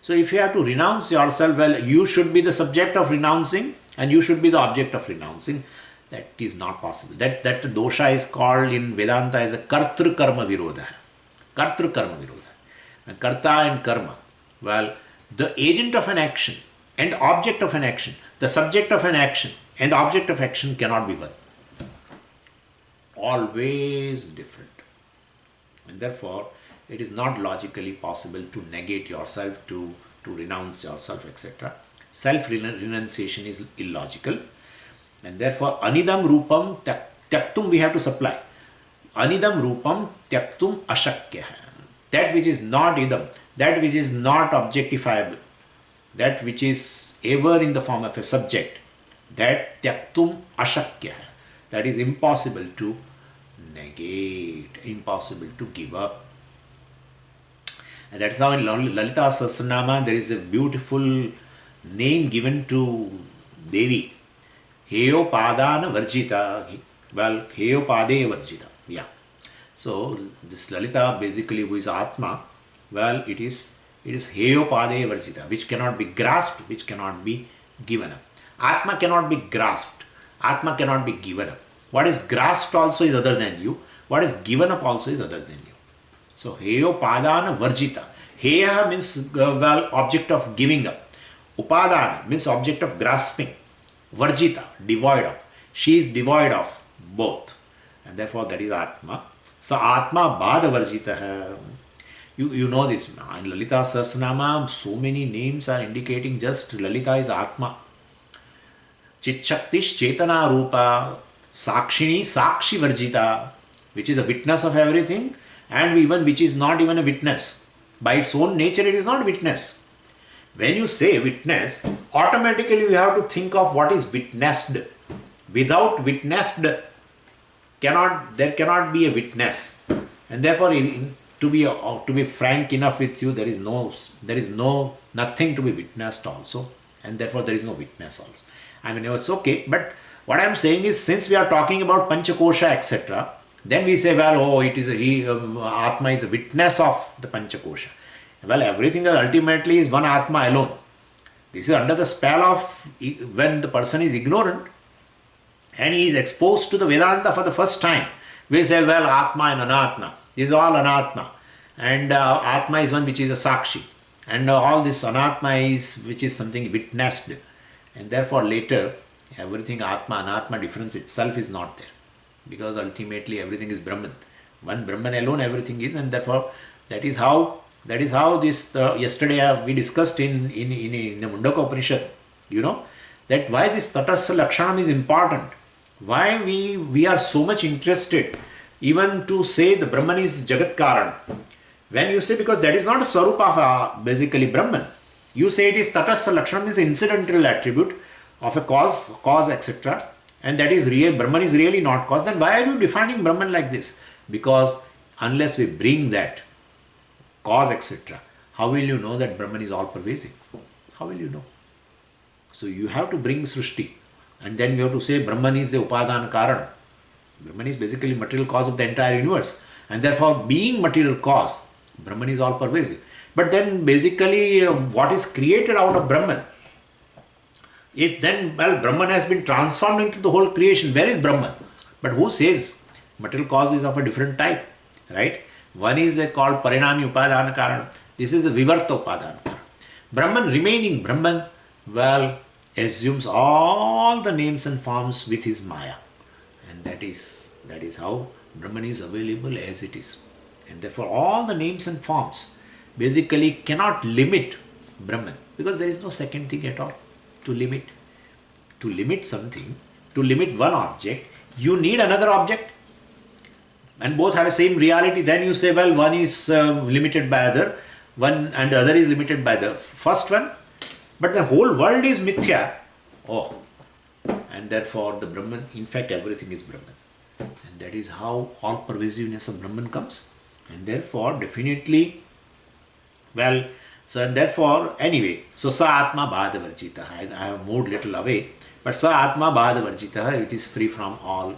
So if you have to renounce yourself, well, you should be the subject of renouncing and you should be the object of renouncing. That is not possible. That dosha is called in Vedanta as a kartru karma virodha. Kartru karma virodha. And karta and karma. Well, the agent of an action and object of an action, the subject of an action and the object of action cannot be one. Always different. And therefore, it is not logically possible to negate yourself, to renounce yourself, etc. Self-renunciation is illogical. And therefore, anidam rupam tyaktum we have to supply. Anidam rupam tyaktum ashakya. That which is not idam, that which is not objectifiable, that which is ever in the form of a subject, that tyaktum ashakya. That is impossible to negate, impossible to give up. And that's how in Lalita Sahasranama there is a beautiful name given to Devi. Heyo Padana Varjita. Well, Heyo Pade Varjita. Yeah. So this Lalita basically who is Atma, well, it is Heyo Pade Varjita, which cannot be grasped, which cannot be given up. Atma cannot be grasped. Atma cannot be given up. What is grasped also is other than you. What is given up also is other than you. So, Heyo Padana Varjita. Heya means, well, object of giving up. Upadana means object of grasping. Varjita, devoid of. She is devoid of both. And therefore, that is Atma. So, Atma Bada Varjita. You know this. In Lalita Sahasranama, so many names are indicating just Lalita is Atma. Chit Shaktish Chetana Rupa. Sakshini Sakshi Varjita, which is a witness of everything, and even which is not even a witness. By its own nature, it is not witness. When you say witness, automatically you have to think of what is witnessed. Without witnessed, there cannot be a witness. And therefore, to be frank enough with you, there is nothing to be witnessed also, and therefore there is no witness also. I mean, it's okay, but what I am saying is, since we are talking about Panchakosha, etc., then we say, well, Atma is a witness of the Panchakosha. Well, everything ultimately is one Atma alone. This is under the spell of when the person is ignorant and he is exposed to the Vedanta for the first time. We say, well, Atma and Anatma. This is all Anatma. And Atma is one which is a Sakshi. And all this Anatma is which is something witnessed. And therefore later, everything Atma, Anatma difference itself is not there. Because ultimately everything is Brahman. One Brahman alone everything is, and therefore that is how this yesterday we discussed in the Mundaka Upanishad, that why this Tatastha Lakshanam is important. Why we are so much interested even to say the Brahman is Jagat Karan. When you say, because that is not a Swarupa of basically Brahman. You say it is Tatastha Lakshanam, is incidental attribute of a cause, etc. And that is real, Brahman is really not cause. Then why are you defining Brahman like this? Because unless we bring that cause, etc., how will you know that Brahman is all pervasive? How will you know? So you have to bring Srishti, and then you have to say Brahman is the Upadana Karan. Brahman is basically material cause of the entire universe, and therefore being material cause, Brahman is all pervasive. But then basically what is created out of Brahman, Brahman has been transformed into the whole creation. Where is Brahman? But who says material cause is of a different type, right? One is called Parinami Upadana Karan. This is a Vivarta Upadana Karan. Brahman, remaining Brahman, assumes all the names and forms with his Maya. And that is how Brahman is available as it is. And therefore all the names and forms basically cannot limit Brahman, because there is no second thing at all. To limit something, to limit one object, you need another object, and both have the same reality. Then you say, well, one is limited by other, one and the other is limited by the first one, but the whole world is mithya. And therefore the Brahman, in fact everything is Brahman, and that is how all pervasiveness of Brahman comes. And therefore definitely, anyway, so Sa Atma Bhada Varjita. I have moved little away, but Sa Atma Bhada Varjita, it is free from all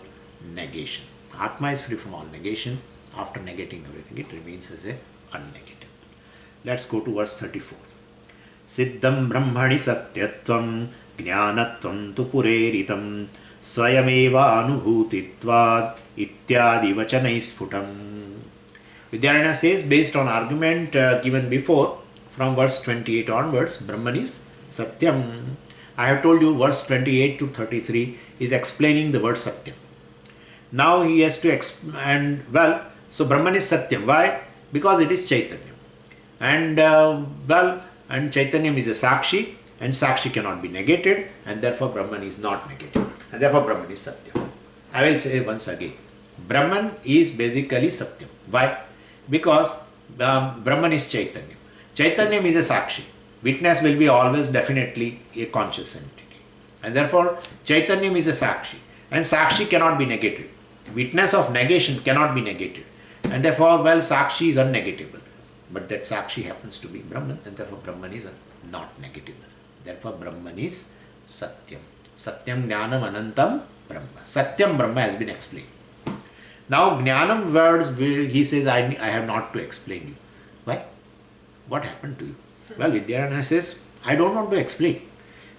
negation. Atma is free from all negation, After negating everything, it remains as a unnegatable. Let's go to verse 34. Siddham brahmani satyatvam jnanatvam tu pureritam swayameva anubhutitvad ityadi vachanai sphutam. Vidyaranya says, based on argument given before, from verse 28 onwards, Brahman is Satyam. I have told you verse 28 to 33 is explaining the word Satyam. Now he has to expand, so Brahman is Satyam. Why? Because it is Chaitanya. And and Chaitanyam is a Sakshi, and Sakshi cannot be negated, and therefore Brahman is not negated. And therefore Brahman is Satyam. I will say once again, Brahman is basically Satyam. Why? Because Brahman is Chaitanya. Chaitanyam is a Sakshi. Witness will be always definitely a conscious entity. And therefore, Chaitanyam is a Sakshi. And Sakshi cannot be negated. Witness of negation cannot be negated. And therefore, Sakshi is unnegatable. But that Sakshi happens to be Brahman, and therefore Brahman is not negatable. Therefore, Brahman is Satyam. Satyam Jnanam Anantam Brahma. Satyam Brahma has been explained. Now, Jnanam words, he says, I have not to explain you. Why? What happened to you? Well, Vidyaranya says, I don't want to explain,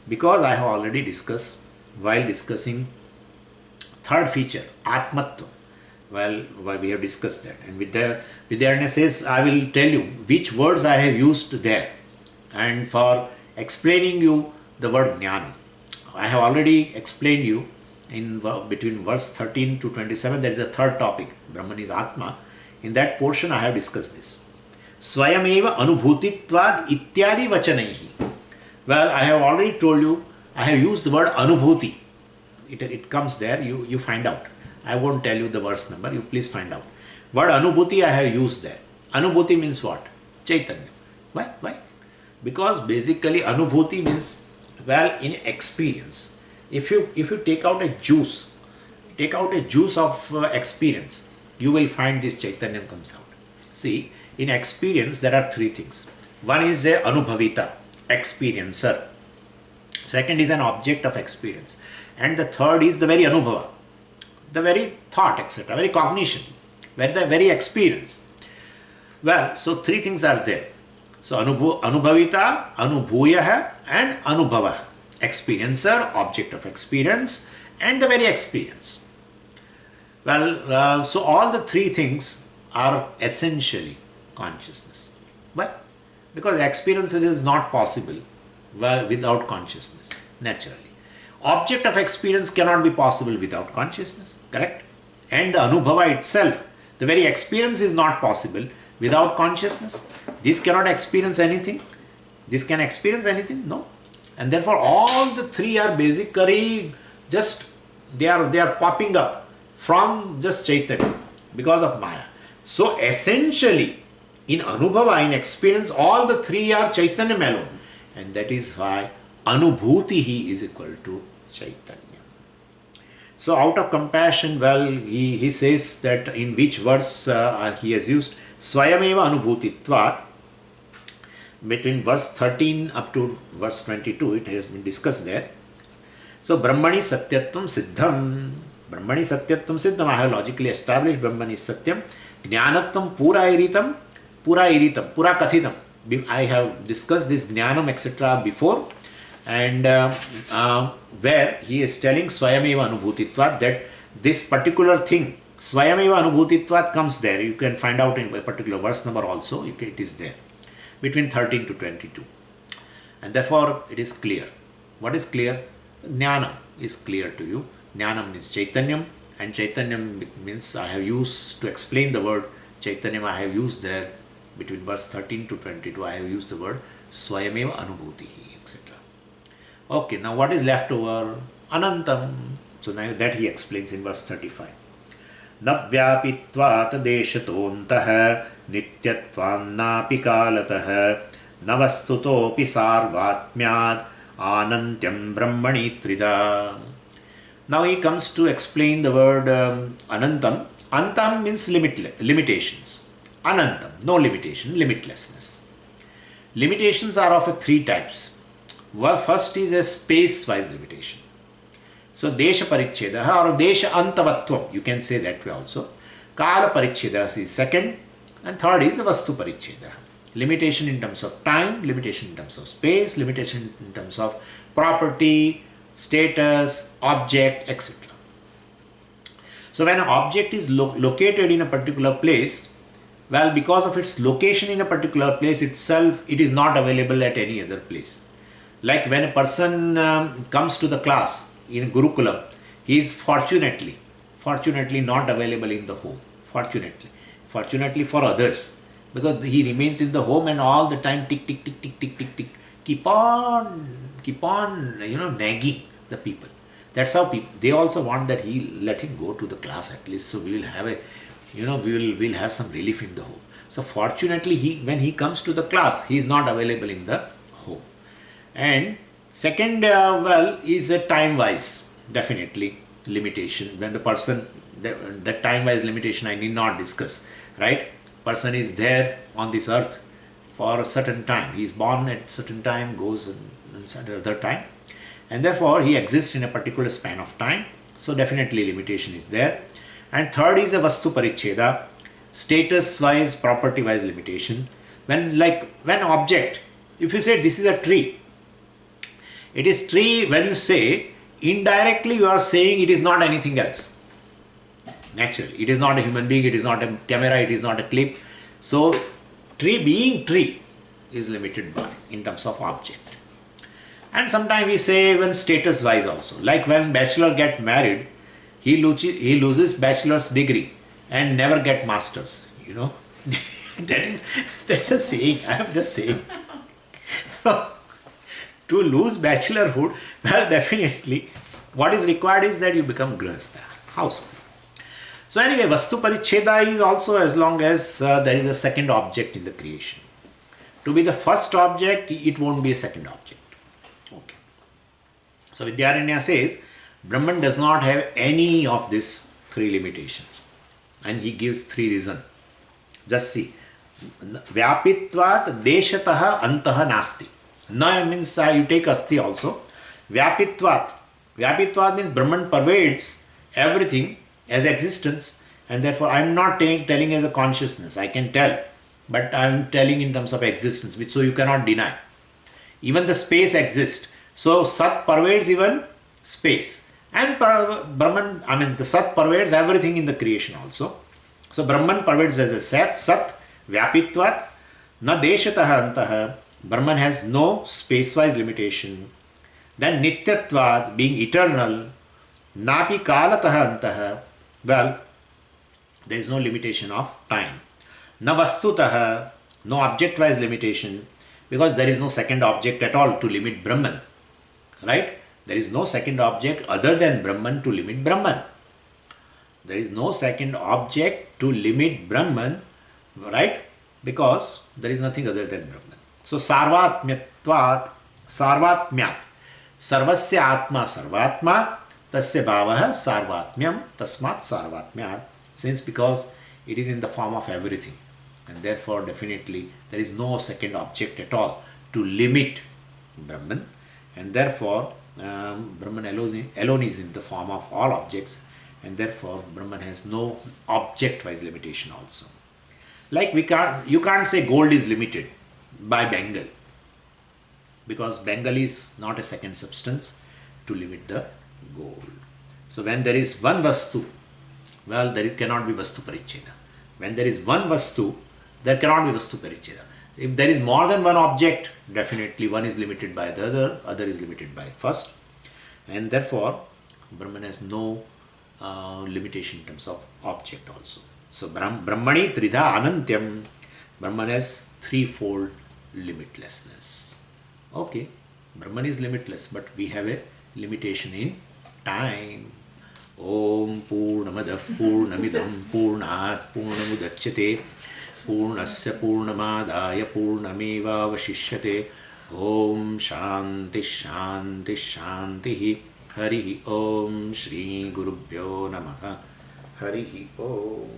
because I have already discussed, while discussing third feature, Atmatva. Well, we have discussed that. And Vidyaranya says, I will tell you which words I have used there. And for explaining you the word Jnanam, I have already explained you in between verse 13 to 27, there is a third topic, Brahman is Atma. In that portion I have discussed this. Swayameva anubhutitvad ityadi vachanaihi. Well, I have already told you, I have used the word anubhuti. It comes there, you find out. I won't tell you the verse number, you please find out. Word anubhuti I have used there. Anubhuti means what? Chaitanya. Why? Because basically anubhuti means, in experience. If you take out a juice of experience, you will find this Chaitanya comes out. See, in experience there are three things. One is a anubhavita, experiencer. Second is an object of experience. And the third is the very anubhava, the very thought, etc., very cognition, the very experience. Well, so three things are there. So anubhavita, anubhuyaha and anubhava. Experiencer, object of experience, and the very experience. Well, so all the three things are essentially consciousness. Why? Because experience is not possible without consciousness, naturally. Object of experience cannot be possible without consciousness, correct? And the anubhava itself, the very experience is not possible without consciousness. This cannot experience anything. This can experience anything? No. And therefore all the three are basically just, they are popping up from just Chaitanya because of Maya. So essentially in anubhava, in experience, all the three are Chaitanya alone. And that is why anubhuti is equal to Chaitanya. So out of compassion, he says that in which verse he has used Swayameva anubhutitvat. Between verse 13 up to verse 22, it has been discussed there. So Brahmani Satyatvam Siddham. Brahmani Satyatvam Siddham. I have logically established Brahman is Satyam. Jnanatvam Pura Iritam. Pura Kathitam. I have discussed this Jnanam etc. before. And where he is telling Swayameva Anubhutitvat, that this particular thing, Swayameva Anubhutitvat, comes there. You can find out in a particular verse number also. It is there. Between 13 to 22. And therefore it is clear. What is clear? Jnanam is clear to you. Jnanam means Chaitanyam, and Chaitanyam means, I have used to explain the word Chaitanyam, I have used there between verse 13 to 22, I have used the word Swayameva Anubhutihi, etc. Okay, now what is left over? Anantam. So now that he explains in verse 35. Na vyapitvat deshatontah nityatvannapi kalatah navastutopi sarvatmyad anantyam brahmani trida. Now he comes to explain the word anantam. Antam means limitations. Anantam, no limitation, limitlessness. Limitations are of three types. First is a space-wise limitation. So desha parichedaha or desha antavatvam, you can say that way also. Kala Paricheda is second, and third is Vastu Paricheda. Limitation in terms of time, limitation in terms of space, limitation in terms of property, status, object, etc. So when an object is located in a particular place, well, because of its location in a particular place itself, it is not available at any other place. Like when a person comes to the class in Gurukulam, he is fortunately not available in the home. Fortunately for others, because he remains in the home and all the time tick, keep on, nagging the people. That's how they also want that he let him go to the class at least, so we will have we'll have some relief in the home. So fortunately, when he comes to the class, he is not available in the home. And second, is a time-wise, definitely limitation. When the person, that time-wise limitation I need not discuss, right? Person is there on this earth for a certain time. He is born at certain time, goes at another time, and therefore he exists in a particular span of time. So definitely limitation is there. And third is a Vastu Paricheda, status-wise, property-wise limitation. When object, if you say this is a tree, it is tree. When you say, indirectly you are saying it is not anything else. Naturally, it is not a human being, it is not a camera, it is not a clip. So tree being tree is limited by in terms of object. And sometimes we say even status wise also, like when bachelor get married, he loses bachelor's degree and never get master's, that's a saying. I am just saying. So to lose bachelorhood, well, definitely what is required is that you become grihastha, household. So anyway, Vastu Paricheda is also as long as there is a second object in the creation. To be the first object, it won't be a second object. Okay. So Vidyaranya says, Brahman does not have any of these three limitations. And he gives three reasons. Just see. Vyapitvat deshataha antaha nasti. Na means you take asti also. Vyapitvat. Vyapitvat means Brahman pervades everything as existence, and therefore I am not telling as a consciousness. I can tell, but I am telling in terms of existence, which so you cannot deny. Even the space exists. So Sat pervades even space. And Brahman, the Sat pervades everything in the creation also. So Brahman pervades as a Sat, Vyapitvat, na deshataha antaha. Brahman has no space-wise limitation. Then Nityatvat, being eternal, napi kalataha antaha. Well, there is no limitation of time. Na vastutaha, no object-wise limitation, because there is no second object at all to limit Brahman. Right? There is no second object other than Brahman to limit Brahman. There is no second object to limit Brahman, right? Because there is nothing other than Brahman. So sarvatmyatvat, sarvatmyat, sarvasya atma sarvatma, tasya bhavaha sarvatmyam, tasmat sarvatmyat. Since because it is in the form of everything, and therefore definitely there is no second object at all to limit Brahman, and therefore Brahman alone is in the form of all objects, and therefore Brahman has no object-wise limitation also. Like you can't say gold is limited by Bengal, because Bengal is not a second substance to limit the gold. So when there is one Vastu, well, there cannot be Vastu Paricheda. When there is one Vastu, there cannot be Vastu Paricheda. If there is more than one object, definitely one is limited by the other is limited by first, and therefore Brahman has no limitation in terms of object also. So Brahmani Tridha Anantyam, Brahman has threefold limitlessness. Okay, Brahman is limitless, but we have a limitation in time. Om Purnamadah Purnamidam Purnat Purnamudachyate Purnasya Purnamadaya Purnameva Vashishyate. Om Shanti Shanti Shanti. Harihi Om Shri Gurubhyo Namaha. Harihi Om.